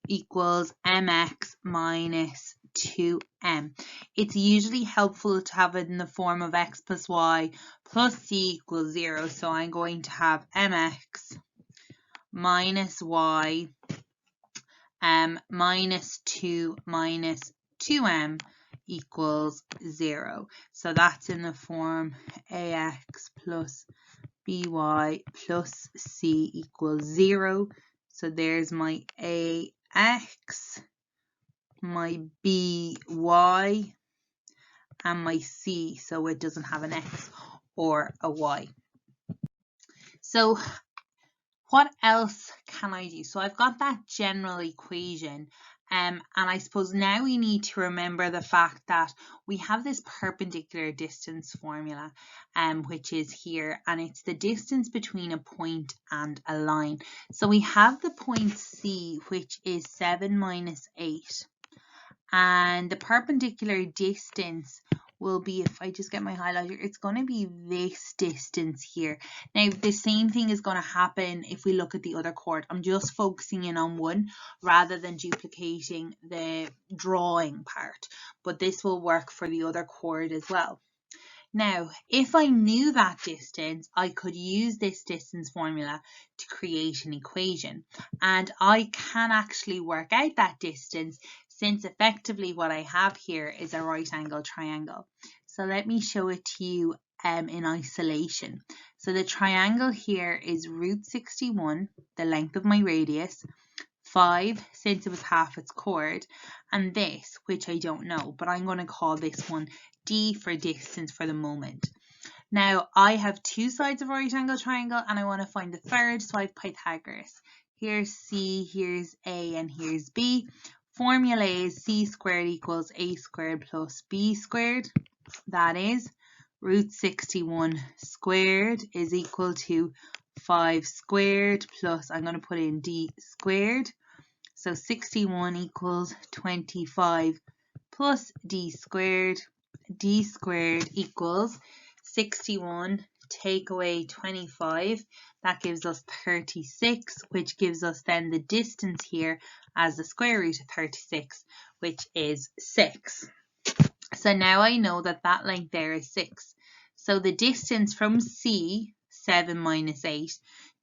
equals mx minus 2m. It's usually helpful to have it in the form of x plus y plus c equals 0. So I'm going to have mx minus y minus 2 minus 2m equals 0. So that's in the form ax plus by plus c equals 0. So there's my ax, my by, and my c. So it doesn't have an x or a y. So what else can I do? So I've got that general equation. And I suppose now we need to remember the fact that we have this perpendicular distance formula, which is here, and it's the distance between a point and a line. So we have the point C, which is 7 minus 8, and the perpendicular distance will be, if I just get my highlighter, it's going to be this distance here. Now, the same thing is going to happen if we look at the other chord. I'm just focusing in on one rather than duplicating the drawing part, but this will work for the other chord as well. Now, if I knew that distance, I could use this distance formula to create an equation, and I can actually work out that distance, since effectively what I have here is a right angle triangle. So let me show it to you in isolation. So the triangle here is root 61, the length of my radius, 5, since it was half its chord, and this, which I don't know, but I'm going to call this one D for distance for the moment. Now, I have two sides of a right angle triangle, and I want to find the third, so I have Pythagoras. Here's C, here's A, and here's B. Formula is c squared equals a squared plus b squared. That is root 61 squared is equal to 5 squared plus, I'm going to put in d squared. So 61 equals 25 plus d squared. D squared equals 61 take away 25. That gives us 36, which gives us then the distance here as the square root of 36, which is 6. So now I know that that length there is 6. So the distance from C, 7 minus 8,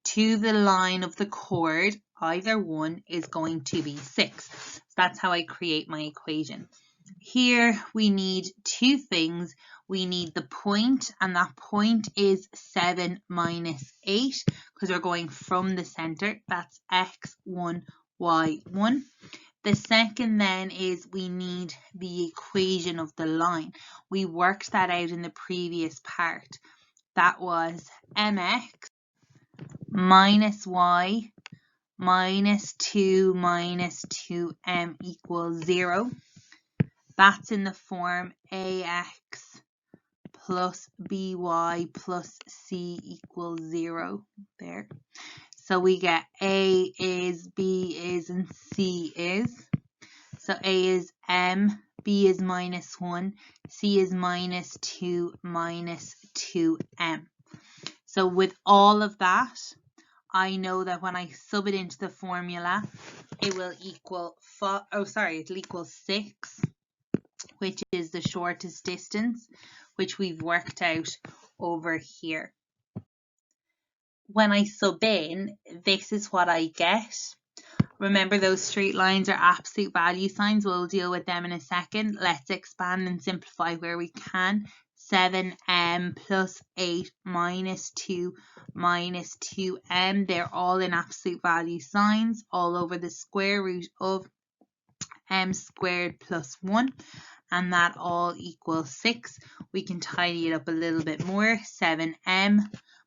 to the line of the chord, either one, is going to be 6. So that's how I create my equation. Here we need two things. We need the point, and that point is 7 minus 8, because we're going from the center. That's x1, y1. The second then is we need the equation of the line. We worked that out in the previous part. That was mx minus y minus 2 minus 2m equals 0. That's in the form ax plus by plus c equals 0 there. So we get a is, b is, and c is. So a is m, b is minus 1, c is minus 2 minus 2m. So with all of that, I know that when I sub it into the formula, it will equal, it'll equal 6, which is the shortest distance, which we've worked out over here. When I sub in, this is what I get. Remember, those straight lines are absolute value signs. We'll deal with them in a second. Let's expand and simplify where we can. 7m plus 8 minus 2 minus 2m. They're all in absolute value signs all over the square root of m squared plus 1. And that all equals 6. We can tidy it up a little bit more. 7m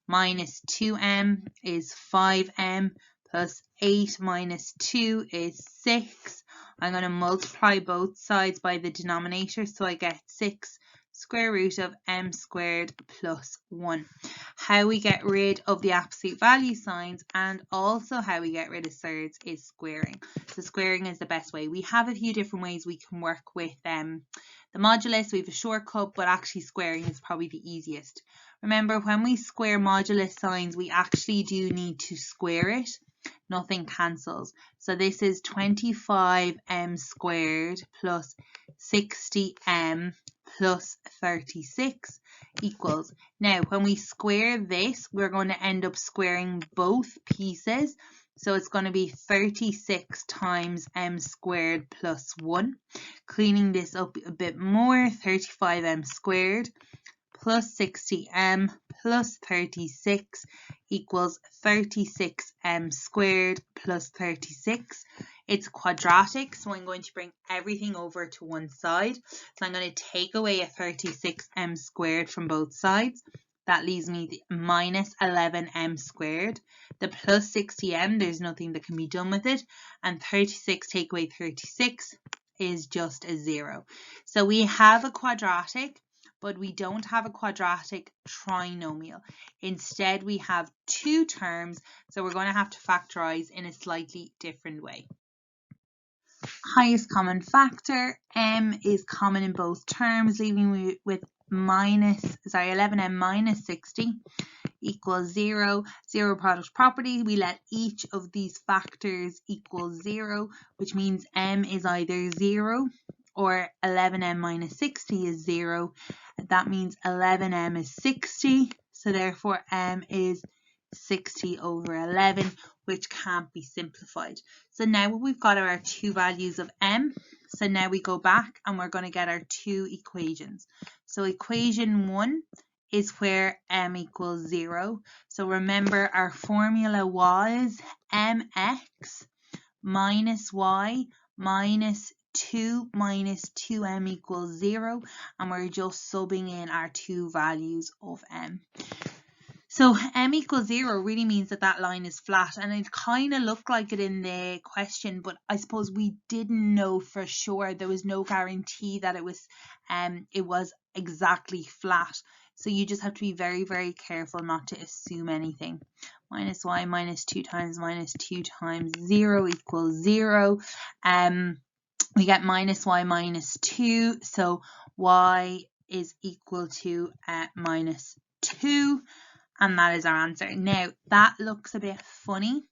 minus 2m is 5m plus 8 minus 2 is 6. I'm going to multiply both sides by the denominator, so I get 6 square root of m squared plus 1. How we get rid of the absolute value signs and also how we get rid of surds is squaring. So squaring is the best way. We have a few different ways we can work with the modulus. We have a shortcut, but actually squaring is probably the easiest. Remember, when we square modulus signs, we actually do need to square it. Nothing cancels. So this is 25m squared plus 60m plus 36 equals. Now, when we square this, we're going to end up squaring both pieces. So it's going to be 36 times m squared plus 1. Cleaning this up a bit more, 35m squared plus 60m plus 36 equals 36m squared plus 36. It's quadratic, so I'm going to bring everything over to one side. So I'm going to take away a 36m squared from both sides. That leaves me the minus 11m squared. The plus 60m, there's nothing that can be done with it. And 36 take away 36 is just a 0. So we have a quadratic, but we don't have a quadratic trinomial. Instead, we have two terms, so we're going to have to factorize in a slightly different way. Highest common factor, m is common in both terms, leaving me with 11m minus 60 equals 0. Zero product property, we let each of these factors equal 0, which means m is either 0 or 11m minus 60 is 0. That means 11m is 60, so therefore m is 60 over 11, which can't be simplified. So now we've got our two values of m. So now we go back and we're going to get our two equations. So equation 1 is where m equals 0. So remember, our formula was mx minus y minus 2 minus 2m equals 0, and we're just subbing in our two values of m. So m equals 0 really means that that line is flat, and it kind of looked like it in the question, but I suppose we didn't know for sure. There was no guarantee that it was exactly flat. So you just have to be very, very careful not to assume anything. Minus y minus 2 times 0 equals 0. We get minus y minus 2, so y is equal to minus 2, and that is our answer. Now, that looks a bit funny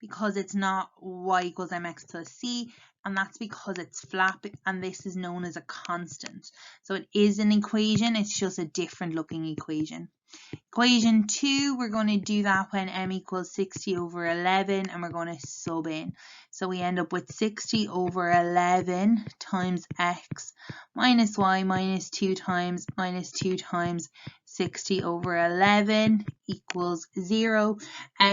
because it's not y equals mx plus c, and that's because it's flat, and this is known as a constant. So it is an equation, it's just a different looking equation. Equation 2, we're going to do that when m equals 60 over 11, and we're going to sub in. So we end up with 60 over 11 times x minus y minus 2 times 60 over 11 equals 0.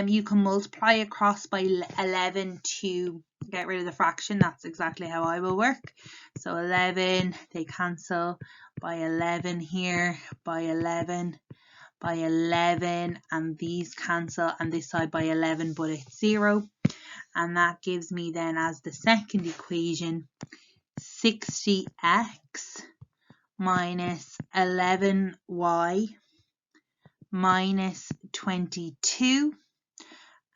You can multiply across by 11 to get rid of the fraction. That's exactly how I will work. So 11, they cancel, by 11 here, by 11, by 11, and these cancel, and this side by 11, but it's 0. And that gives me then as the second equation 60x minus 11y minus 22,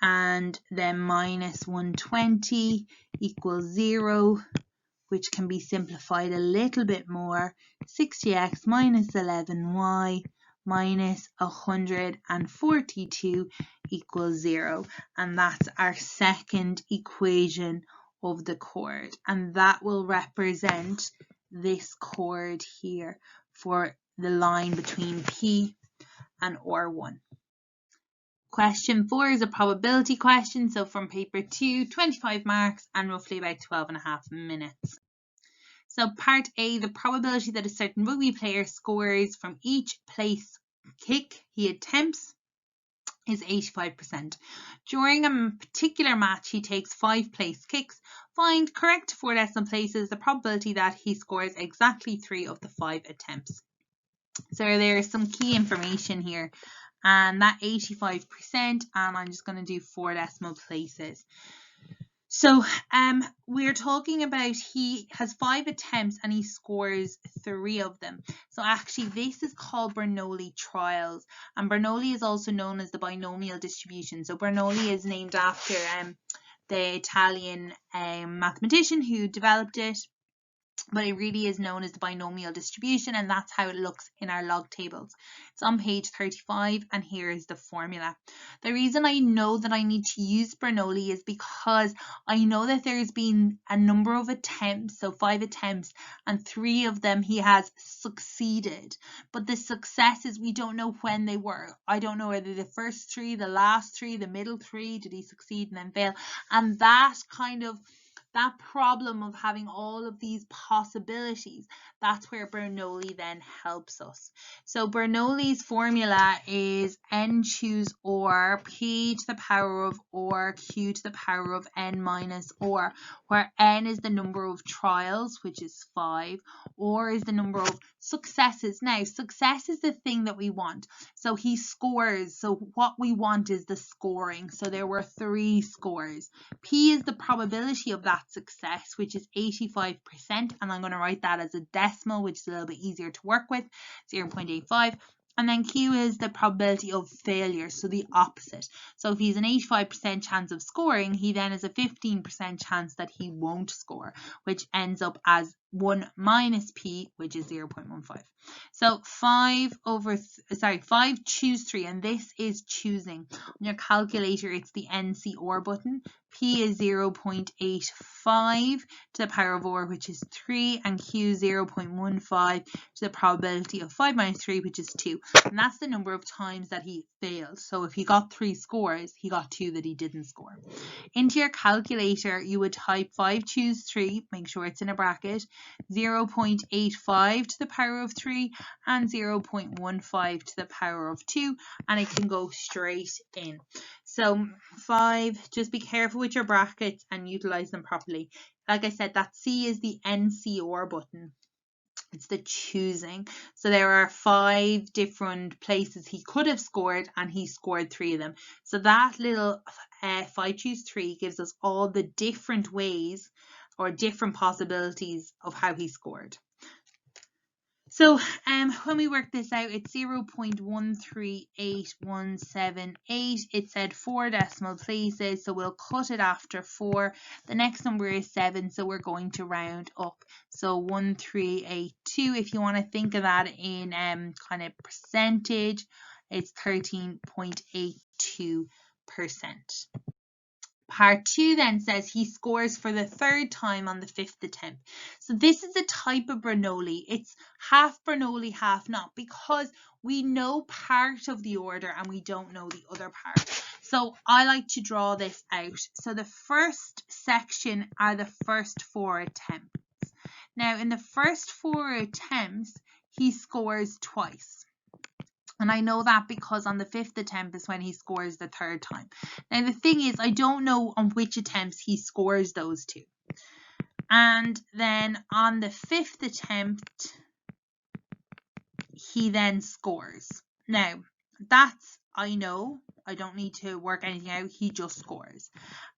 and then minus 120 equals 0, which can be simplified a little bit more. 60x minus 11y minus 142 equals 0, and that's our second equation of the chord, and that will represent this chord here for the line between P and R1. Question 4 is a probability question, so from paper 2, 25 marks and roughly about 12.5 minutes. So part A, the probability that a certain rugby player scores from each place kick he attempts is 85%. During a particular match, he takes 5 place kicks. Find correct 4 decimal places the probability that he scores exactly 3 of the 5 attempts. So there's some key information here, and that 85%, and I'm just going to do 4 decimal places. So we're talking about he has 5 attempts and he scores 3 of them. So actually this is called Bernoulli trials, and Bernoulli is also known as the binomial distribution. So Bernoulli is named after the Italian mathematician who developed it. but it really is known as the binomial distribution, and that's how it looks in our log tables. It's on page 35, and here is the formula. The reason I know that I need to use Bernoulli is because I know that there's been a number of attempts, so 5 attempts, and 3 of them he has succeeded. But the successes, we don't know when they were. I don't know whether the first 3, the last 3, the middle 3, did he succeed and then fail? And that problem of having all of these possibilities, that's where Bernoulli then helps us. So Bernoulli's formula is n choose or p to the power of or q to the power of n minus or, where n is the number of trials, which is 5, or is the number of successes. Now, success is the thing that we want. So he scores. So what we want is the scoring. So there were 3 scores. P is the probability of that success, which is 85%, and I'm going to write that as a decimal, which is a little bit easier to work with, 0.85. And then Q is the probability of failure, so the opposite. So if he's an 85% chance of scoring, he then has a 15% chance that he won't score, which ends up as 1 minus P, which is 0.15. So 5 choose 3, and this is choosing. On your calculator, it's the NCOR button. P is 0.85 to the power of or, which is 3, and Q 0.15 to the probability of 5 minus 3, which is 2. And that's the number of times that he failed. So if he got 3 scores, he got 2 that he didn't score. Into your calculator, you would type 5 choose 3, make sure it's in a bracket, 0.85 to the power of 3, and 0.15 to the power of 2, and it can go straight in. So 5, just be careful with your brackets and utilize them properly. Like I said, that C is the NCOR button. It's the choosing. So there are 5 different places he could have scored, and he scored 3 of them. So that little 5 choose 3 gives us all the different ways or different possibilities of how he scored. So when we work this out, it's 0.138178. It said 4 decimal places, so we'll cut it after 4. The next number is 7, so we're going to round up. So 1382, if you want to think of that in kind of percentage, it's 13.82%. Part 2 then says he scores for the 3rd time on the 5th attempt. So this is a type of Bernoulli. It's half Bernoulli, half not, because we know part of the order and we don't know the other part. So I like to draw this out. So the first section are the first 4 attempts. Now in the first 4 attempts, he scores twice. And I know that because on the 5th attempt is when he scores the 3rd time. Now the thing is, I don't know on which attempts he scores those 2. And then on the 5th attempt, he then scores. Now, that's, I know, I don't need to work anything out, he just scores.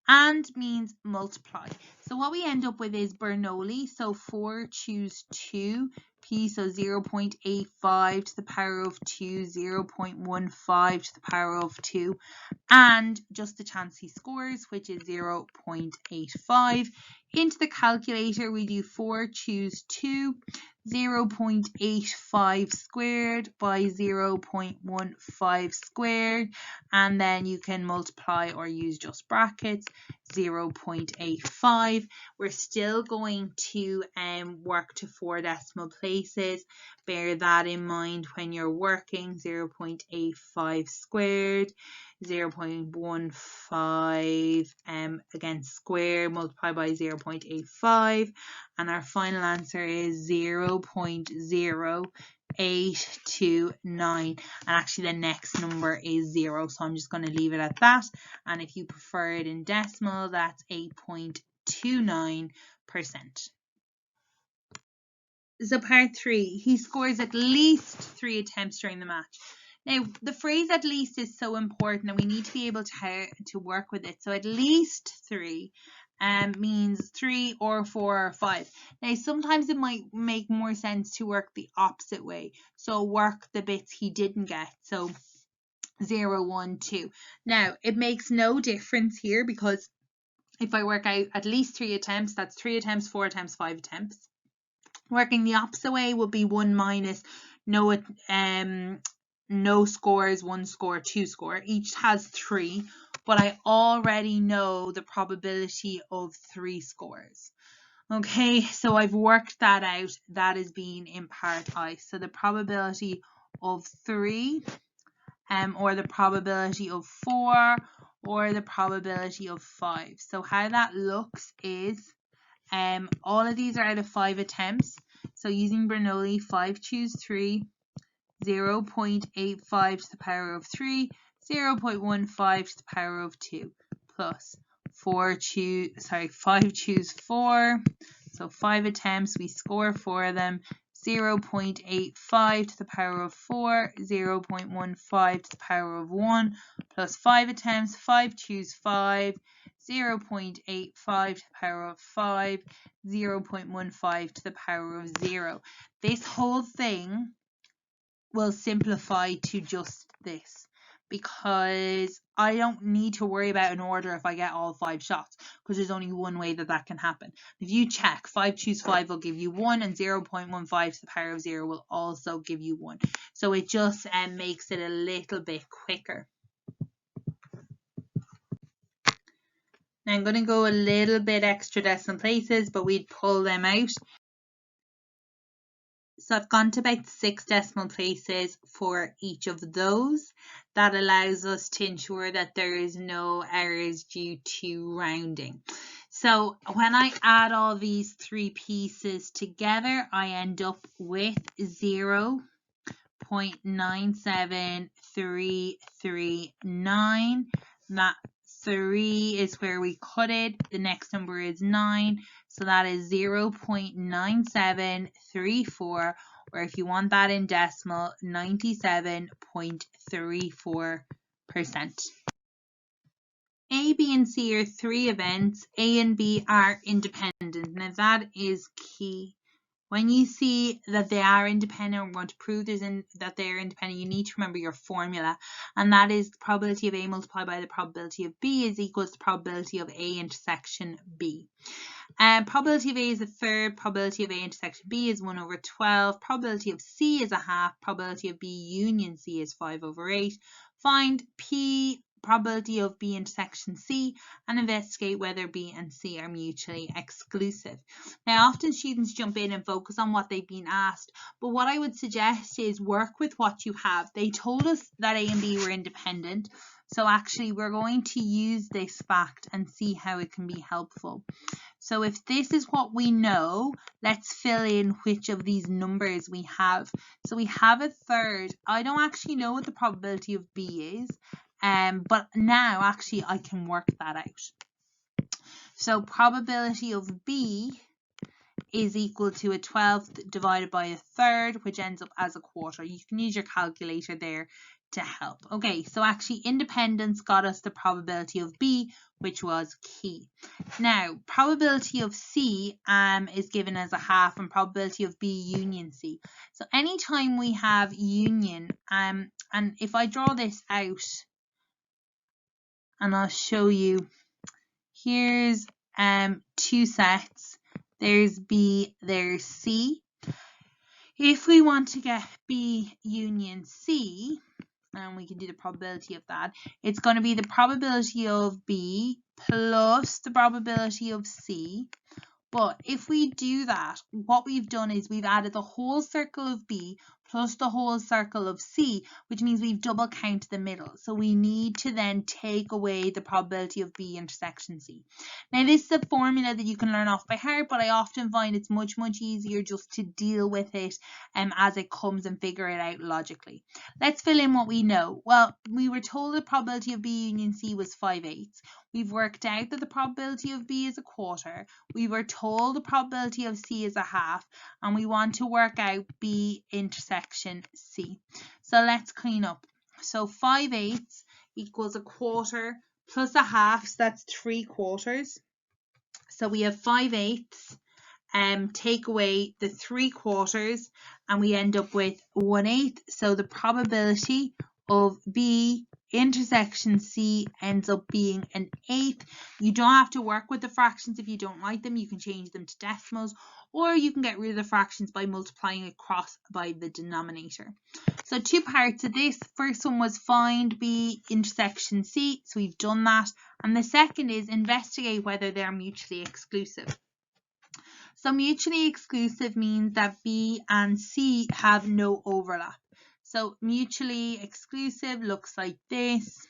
And means multiply. So what we end up with is Bernoulli, so 4 choose 2, P, so 0.85 to the power of 2, 0.15 to the power of 2, and just the chance he scores, which is 0.85. Into the calculator, we do 4 choose 2, 0.85 squared by 0.15 squared, and then you can multiply or use just brackets, 0.85. We're still going to work to 4 decimal places. Bear that in mind when you're working. 0.85 squared, 0.15 again square, multiply by 0.85, and our final answer is 0.0829, and actually the next number is 0, so I'm just going to leave it at that. And if you prefer it in decimal, that's 8.29%. So part 3, he scores at least 3 attempts during the match. Now, the phrase at least is so important, and we need to be able to work with it. So at least 3 means 3 or 4 or 5. Now, sometimes it might make more sense to work the opposite way. So work the bits he didn't get. So 0, 1, 2. Now, it makes no difference here, because if I work out at least 3 attempts, that's 3 attempts, 4 attempts, 5 attempts. Working the opposite way would be 1 minus no scores, 1 score, 2 score. Each has 3, but I already know the probability of 3 scores. Okay, so I've worked that out. That is being in part I. So the probability of 3, or the probability of 4, or the probability of 5. So how that looks is all of these are out of 5 attempts. So using Bernoulli, 5 choose 3, 0.85 to the power of 3, 0.15 to the power of 2, plus 5 choose 4. So 5 attempts, we score 4 of them. 0.85 to the power of 4, 0.15 to the power of 1, plus 5 attempts, 5 choose 5, 0.85 to the power of 5, 0.15 to the power of 0. This whole thing will simplify to just this, because I don't need to worry about an order if I get all 5 shots, because there's only one way that can happen. If you check, 5 choose 5 will give you 1, and 0.15 to the power of 0 will also give you 1. So it just makes it a little bit quicker. Now I'm going to go a little bit extra decimal places, but we'd pull them out. So I've gone to about 6 decimal places for each of those. That allows us to ensure that there is no errors due to rounding. So when I add all these 3 pieces together, I end up with 0.97339. That 3 is where we cut it. The next number is 9. So that is 0.9734, or if you want that in decimal, 97.34%. A, B, and C are 3 events. A and B are independent. Now that is key. When you see that they are independent, or want to prove that they are independent, you need to remember your formula, and that is the probability of A multiplied by the probability of B is equal to the probability of A intersection B. Probability of A is a third, probability of A intersection B is 1 over 12, probability of C is a half, probability of B union C is 5 over 8. Find P, probability of B intersection C, and investigate whether B and C are mutually exclusive. Now, often students jump in and focus on what they've been asked, but what I would suggest is work with what you have. They told us that A and B were independent, so actually we're going to use this fact and see how it can be helpful. So if this is what we know, let's fill in which of these numbers we have. So we have a third. I don't actually know what the probability of B is, but now actually I can work that out. So probability of B is equal to a 12th divided by a third, which ends up as a quarter. You can use your calculator there to help. Okay, so actually independence got us the probability of B, which was key. Now, probability of C is given as a half, and probability of B union C. So anytime we have union, and if I draw this out, and I'll show you, here's 2 sets. There's B, there's C. If we want to get B union C, and we can do the probability of that, it's going to be the probability of B plus the probability of C. But if we do that, what we've done is we've added the whole circle of B plus the whole circle of C, which means we've double counted the middle. So we need to then take away the probability of B intersection C. Now this is a formula that you can learn off by heart, but I often find it's much easier just to deal with it as it comes and figure it out logically. Let's fill in what we know. Well, we were told the probability of B union C was 5/8. We've worked out that the probability of B is a quarter. We were told the probability of C is a half, and we want to work out B intersection C. So let's clean up. So 5/8 equals a quarter plus a half, so that's 3/4. So we have 5/8, take away the 3/4, and we end up with 1/8. So the probability of B intersection C ends up being an 1/8. You don't have to work with the fractions if you don't like them. You can change them to decimals, or you can get rid of the fractions by multiplying across by the denominator. So 2 parts of this. First one was find B intersection C. So we've done that. And the second is investigate whether they're mutually exclusive. So mutually exclusive means that B and C have no overlap. So mutually exclusive looks like this.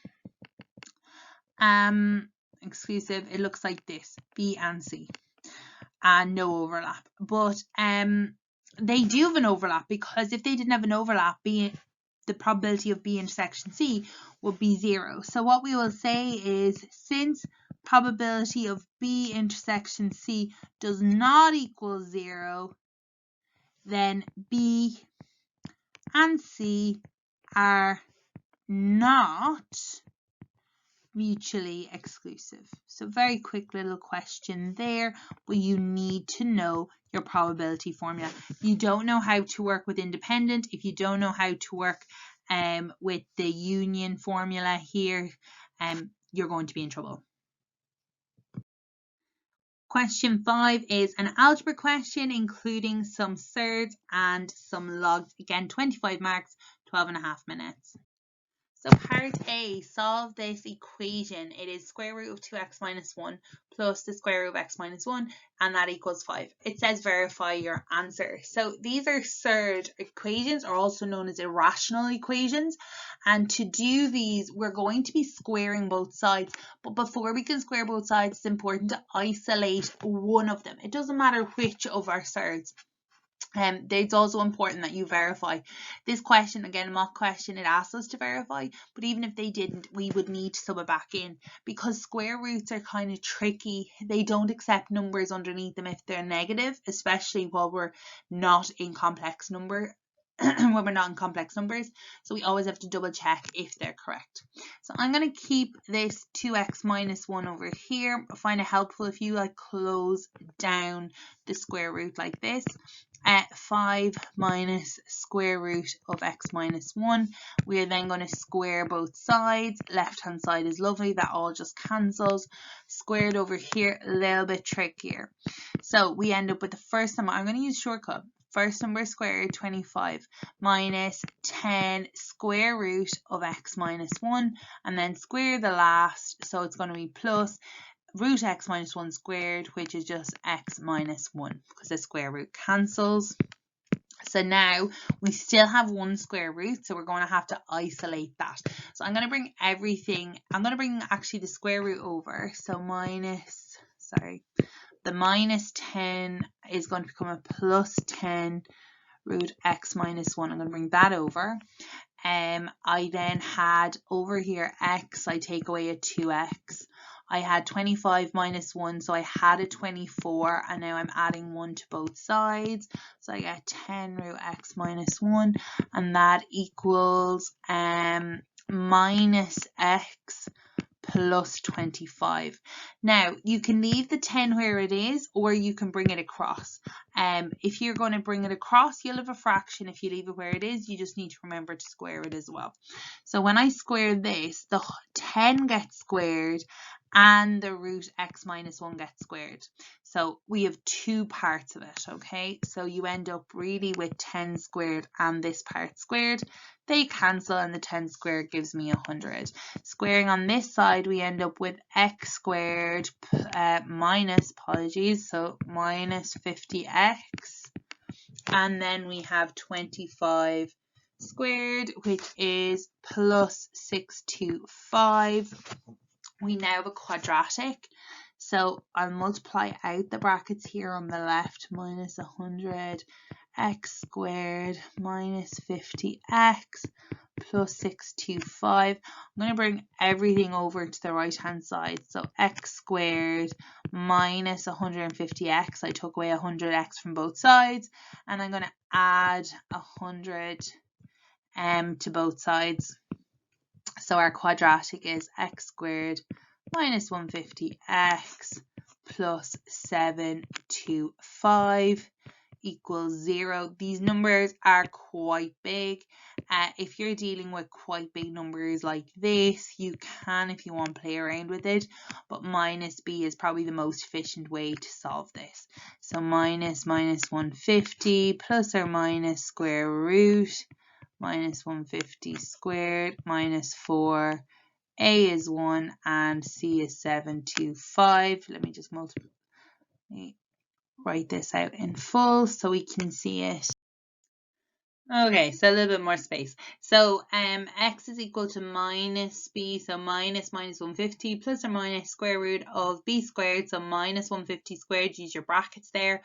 Exclusive, it looks like this, B and C, and no overlap. But they do have an overlap, because if they didn't have an overlap, the probability of B intersection C would be 0. So what we will say is, since probability of B intersection C does not equal 0, then B and C are not mutually exclusive. So very quick little question there, but you need to know your probability formula. If you don't know how to work with independent, if you don't know how to work with the union formula here, you're going to be in trouble. Question 5 is an algebra question including some surds and some logs. Again, 25 marks, 12.5 minutes. So part A, solve this equation. It is square root of 2x minus 1 plus the square root of x minus 1, and that equals 5. It says verify your answer. So these are surd equations, or also known as irrational equations. And to do these, we're going to be squaring both sides. But before we can square both sides, it's important to isolate one of them. It doesn't matter which of our surds. It's also important that you verify. This question, again, a mock question, it asks us to verify, but even if they didn't, we would need to sub it back in, because square roots are kind of tricky. They don't accept numbers underneath them if they're negative, especially while we're not in complex numbers. So we always have to double check if they're correct. So I'm going to keep this 2x minus 1 over here. I find it helpful if you close down the square root like this. 5 minus square root of x minus 1. We are then going to square both sides. Left hand side is lovely, that all just cancels. Squared over here, a little bit trickier. So we end up with the first number. I'm going to use shortcut. First number squared, 25, minus 10 square root of x minus 1, and then square the last, so it's going to be plus root x minus 1 squared, which is just x minus 1, because the square root cancels. So now we still have one square root, so we're going to have to isolate that. So I'm going to bring everything, I'm going to bring actually the square root over, so the minus 10 is going to become a plus 10 root x minus 1. I'm going to bring that over. I then had over here x, I take away a 2x. I had 25 minus 1, so I had a 24, and now I'm adding 1 to both sides. So I get 10 root x minus 1, and that equals minus x plus 25. Now you can leave the 10 where it is, or you can bring it across. If you're going to bring it across, you'll have a fraction. If you leave it where it is, you just need to remember to square it as well. So when I square this, the 10 gets squared and the root x minus 1 gets squared. So we have 2 parts of it, okay? So you end up really with 10 squared and this part squared. They cancel, and the 10 squared gives me 100. Squaring on this side, we end up with x squared minus, so minus 50x. And then we have 25 squared, which is plus 625. We now have a quadratic. So I'll multiply out the brackets here on the left, minus 100 x squared minus 50x plus 625. I'm going to bring everything over to the right hand side. So x squared minus 150x. I took away 100x from both sides, and I'm going to add 100 to both sides. So our quadratic is x squared minus 150x plus 725 equals 0. These numbers are quite big. If you're dealing with quite big numbers like this, you can, if you want, play around with it, but minus b is probably the most efficient way to solve this. So minus 150 plus or minus square root minus 150 squared minus 4. A is 1 and C is 725. Let me just write this out in full so we can see it. Okay, so a little bit more space. So x is equal to minus b, so minus 150 plus or minus square root of b squared, so minus 150 squared, use your brackets there,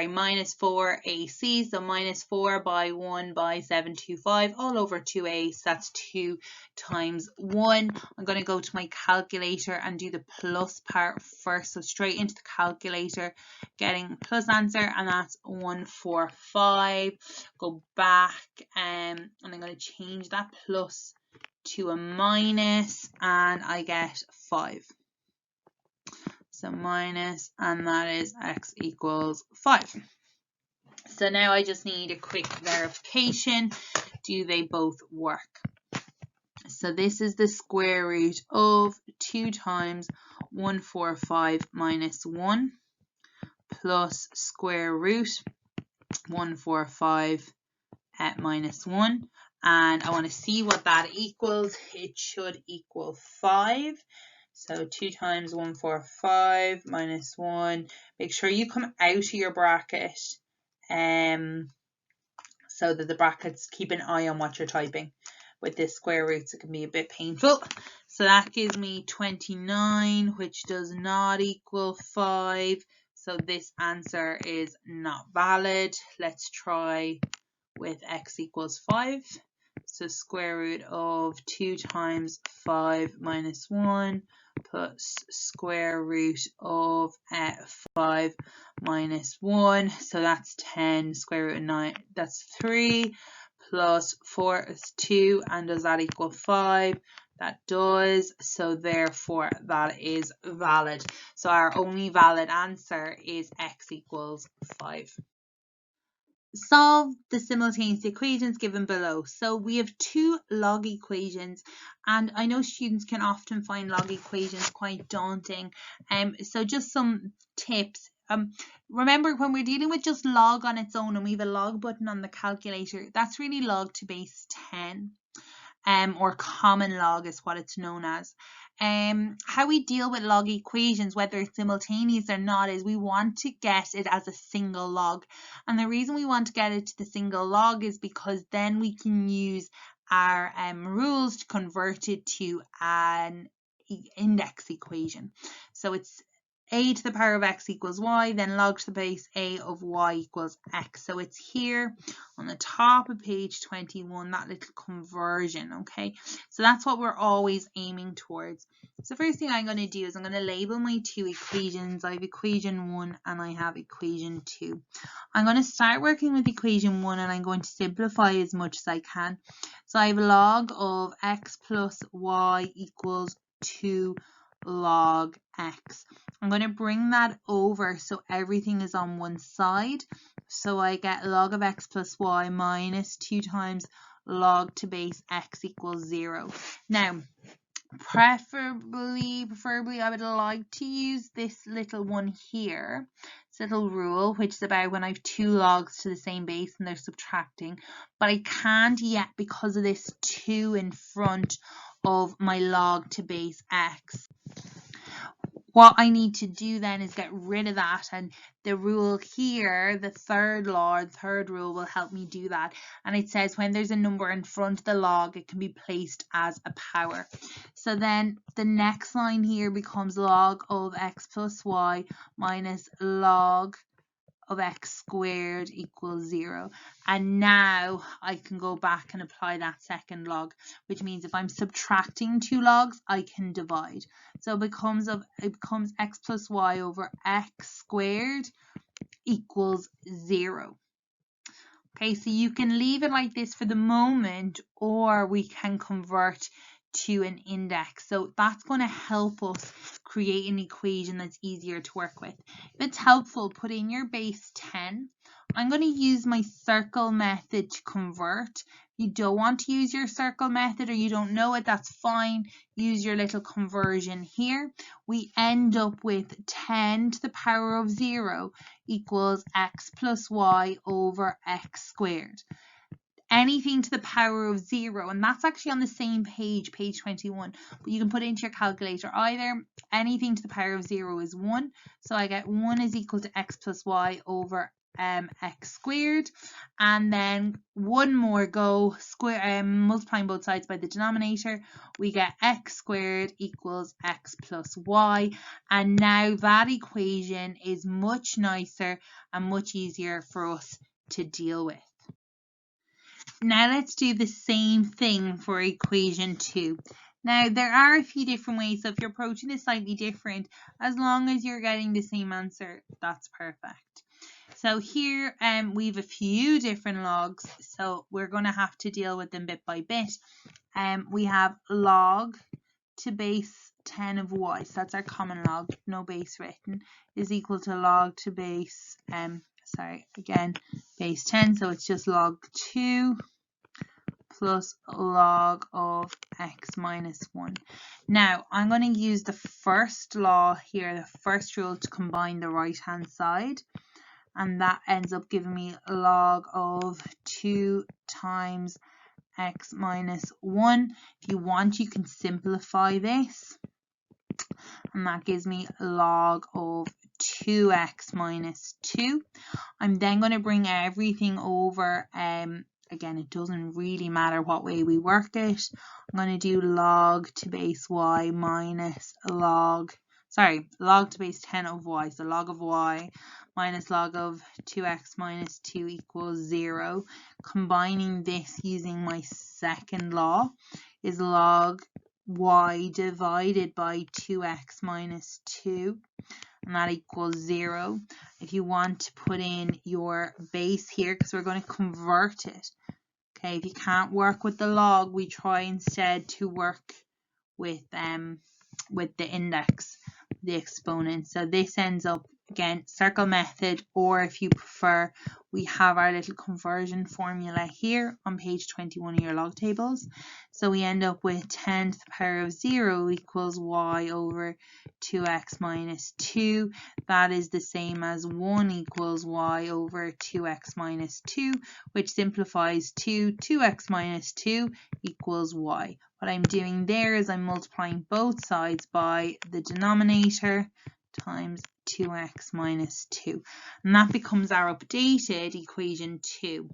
minus 4ac, so minus 4 by 1 by 725 all over 2a, so that's 2 times 1. I'm going to go to my calculator and do the plus part first, so straight into the calculator, getting plus answer, and that's 145. Go back and I'm going to change that plus to a minus and I get 5. So minus, and that is x equals 5. So now I just need a quick verification. Do they both work? So this is the square root of 2 times 145 minus 1 plus square root 145 at minus 1. And I want to see what that equals. It should equal 5. So 2 times 145 minus 1. Make sure you come out of your bracket so that the brackets keep an eye on what you're typing. With this square roots, it can be a bit painful. So that gives me 29, which does not equal 5. So this answer is not valid. Let's try with x equals 5. So square root of 2 times 5 minus 1 plus square root of 5 minus 1. So that's 10. Square root of 9, that's 3. Plus 4 is 2. And does that equal 5? That does. So therefore that is valid. So our only valid answer is x equals 5. Solve the simultaneous equations given below. So we have 2 log equations, and I know students can often find log equations quite daunting. So just some tips. Remember, when we're dealing with just log on its own and we have a log button on the calculator, that's really log to base 10. Or common log is what it's known as. How we deal with log equations, whether it's simultaneous or not, is we want to get it as a single log. And the reason we want to get it to the single log is because then we can use our rules to convert it to an index equation. So it's a to the power of x equals y, then log to the base a of y equals x. So it's here on the top of page 21, that little conversion, okay? So that's what we're always aiming towards. So first thing I'm going to do is I'm going to label my 2 equations. I have equation 1 and I have equation 2. I'm going to start working with equation 1 and I'm going to simplify as much as I can. So I have log of x plus y equals 2 log x. I'm going to bring that over so everything is on one side. So I get log of x plus y minus 2 times log to base x equals 0. Now, preferably I would like to use this little one here, this little rule, which is about when I have 2 logs to the same base and they're subtracting, but I can't yet because of this 2 in front of my log to base x. What I need to do then is get rid of that, and the rule here, the third rule, will help me do that. And it says when there's a number in front of the log, it can be placed as a power. So then the next line here becomes log of x plus y minus log of x squared equals 0. And now I can go back and apply that second log, which means if I'm subtracting 2 logs, I can divide. So it becomes x plus y over x squared equals 0. Okay, so you can leave it like this for the moment, or we can convert to an index. So that's going to help us create an equation that's easier to work with. If it's helpful, put in your base 10. I'm going to use my circle method to convert. If you don't want to use your circle method or you don't know it, that's fine. Use your little conversion here. We end up with 10 to the power of 0 equals x plus y over x squared. Anything to the power of 0, and that's actually on the same page, page 21, but you can put it into your calculator either. Anything to the power of 0 is 1, so I get 1 is equal to x plus y over x squared, and then one more go, multiplying both sides by the denominator, we get x squared equals x plus y, and now that equation is much nicer and much easier for us to deal with. Now let's do the same thing for equation 2. Now there are a few different ways, so if you're approaching this slightly different, as long as you're getting the same answer, that's perfect. So here we have a few different logs, so we're going to have to deal with them bit by bit. We have log to base 10 of y, so that's our common log, no base written, is equal to log to base, base 10, so it's just log 2 plus log of x minus 1. Now, I'm going to use the first law here, the first rule, to combine the right-hand side. And that ends up giving me log of 2 times x minus 1. If you want, you can simplify this. And that gives me log of 2x minus 2. I'm then going to bring everything over. Again, it doesn't really matter what way we work it. I'm going to do log to base y minus log to base 10 of y. So log of y minus log of 2x minus 2 equals 0. Combining this using my second law is log y divided by 2x minus 2. And that equals 0. If you want to put in your base here, because we're going to convert it. Okay, if you can't work with the log, we try instead to work with the index, the exponent. So this ends up, again, circle method, or if you prefer, we have our little conversion formula here on page 21 of your log tables. So we end up with 10 to the power of 0 equals y over 2x minus 2. That is the same as 1 equals y over 2x minus 2, which simplifies to 2x minus 2 equals y. What I'm doing there is I'm multiplying both sides by the denominator times 2x minus 2. And that becomes our updated equation 2.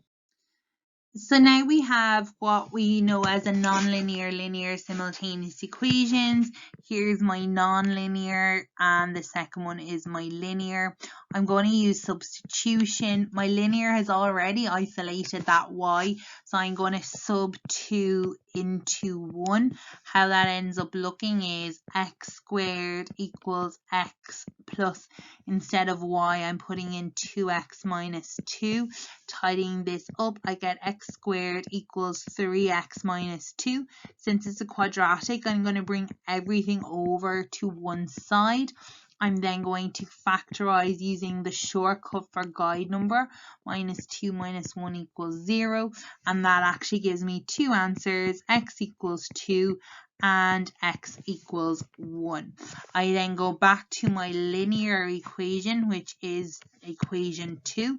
So now we have what we know as a nonlinear, linear, simultaneous equations. Here's my nonlinear and the second one is my linear. I'm going to use substitution. My linear has already isolated that y, so I'm going to sub 2 into 1. How that ends up looking is x squared equals x plus, instead of y, I'm putting in 2x minus 2. Tidying this up, I get x squared equals 3x minus 2. Since it's a quadratic, I'm going to bring everything over to one side. I'm then going to factorize using the shortcut for guide number. Minus 2 minus 1 equals 0. And that actually gives me two answers, x equals 2 and x equals 1. I then go back to my linear equation, which is equation 2.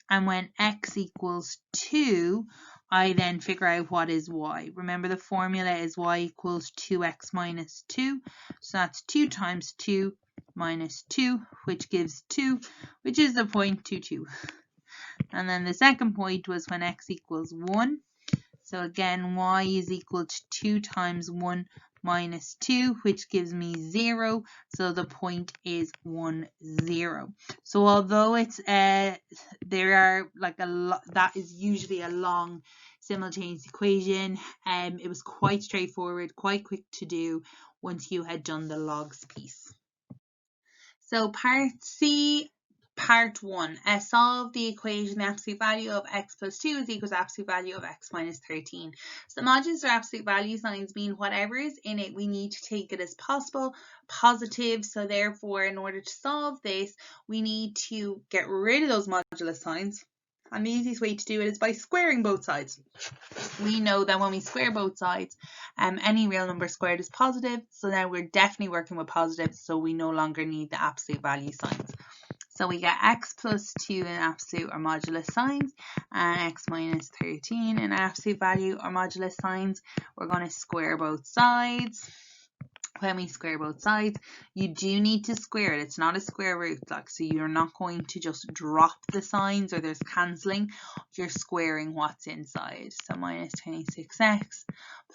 And when x equals 2, I then figure out what is y. Remember, the formula is y equals 2x minus 2. So that's 2 times 2 minus 2, which gives 2, which is the 0.22. And then the second point was when x equals 1. So again, y is equal to 2 times 1 minus 2, which gives me 0. So the point is 1, 0. So although it's there are like a lot, that is usually a long simultaneous equation, it was quite straightforward, quite quick to do once you had done the logs piece. So part C, Part 1. Solve the equation the absolute value of x plus 2 is equal to absolute value of x minus 13. So the modulus or absolute value signs mean whatever is in it, we need to take it as positive. So therefore, in order to solve this, we need to get rid of those modulus signs. And the easiest way to do it is by squaring both sides. We know that when we square both sides, any real number squared is positive. So now we're definitely working with positives, so we no longer need the absolute value signs. So we get x plus 2 in absolute or modulus signs and x minus 13 in absolute value or modulus signs. We're going to square both sides. When we square both sides, you do need to square it. It's not a square root, so you're not going to just drop the signs or there's cancelling. You're squaring what's inside. So minus 26x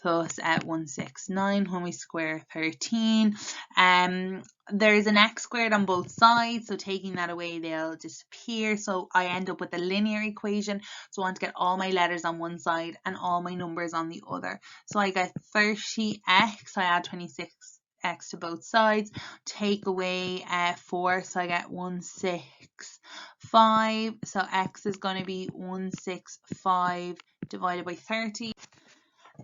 plus 169 when we square 13. There's an x squared on both sides, so taking that away, they'll disappear. So I end up with a linear equation. So I want to get all my letters on one side and all my numbers on the other. So I get 30x, I add 26x to both sides, take away 4, so I get 165. So x is going to be 165 divided by 30.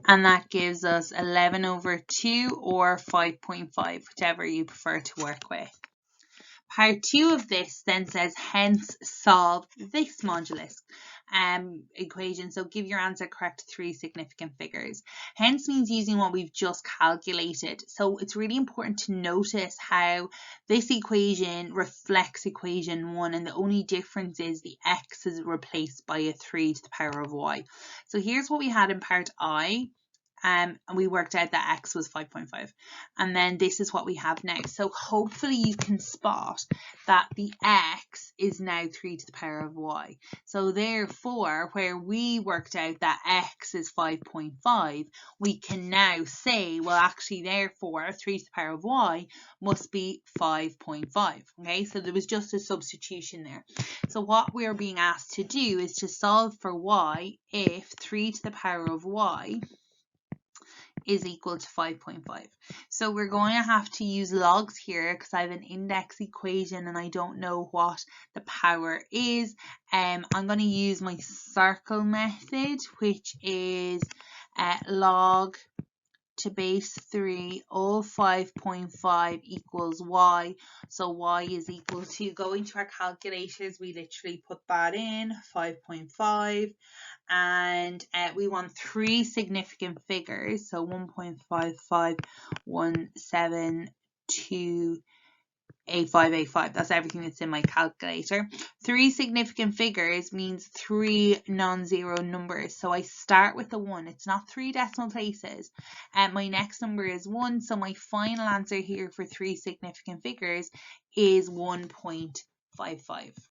And that gives us 11 over 2 or 5.5, whichever you prefer to work with. Part 2 of this then says, hence solve this modulus equation. So give your answer correct to 3 significant figures. Hence means using what we've just calculated. So it's really important to notice how this equation reflects equation 1, and the only difference is the x is replaced by a 3 to the power of y. So here's what we had in part I. And we worked out that x was 5.5, and then this is what we have now. So hopefully you can spot that the x is now 3 to the power of y. So therefore, where we worked out that x is 5.5, we can now say, well, actually, therefore, 3 to the power of y must be 5.5. Okay, so there was just a substitution there. So what we're being asked to do is to solve for y if 3 to the power of y is equal to 5.5. So we're going to have to use logs here because I have an index equation and I don't know what the power is. I'm going to use my circle method, which is log to base 3 all 5.5 equals y. So y is equal to, going to our calculators, we literally put that in, 5.5. And we want 3 significant figures, so 1.551728585. That's everything that's in my calculator. 3 significant figures means 3 non-zero numbers. So I start with a 1. It's not 3 decimal places. And my next number is 1. So my final answer here for 3 significant figures is 1.55.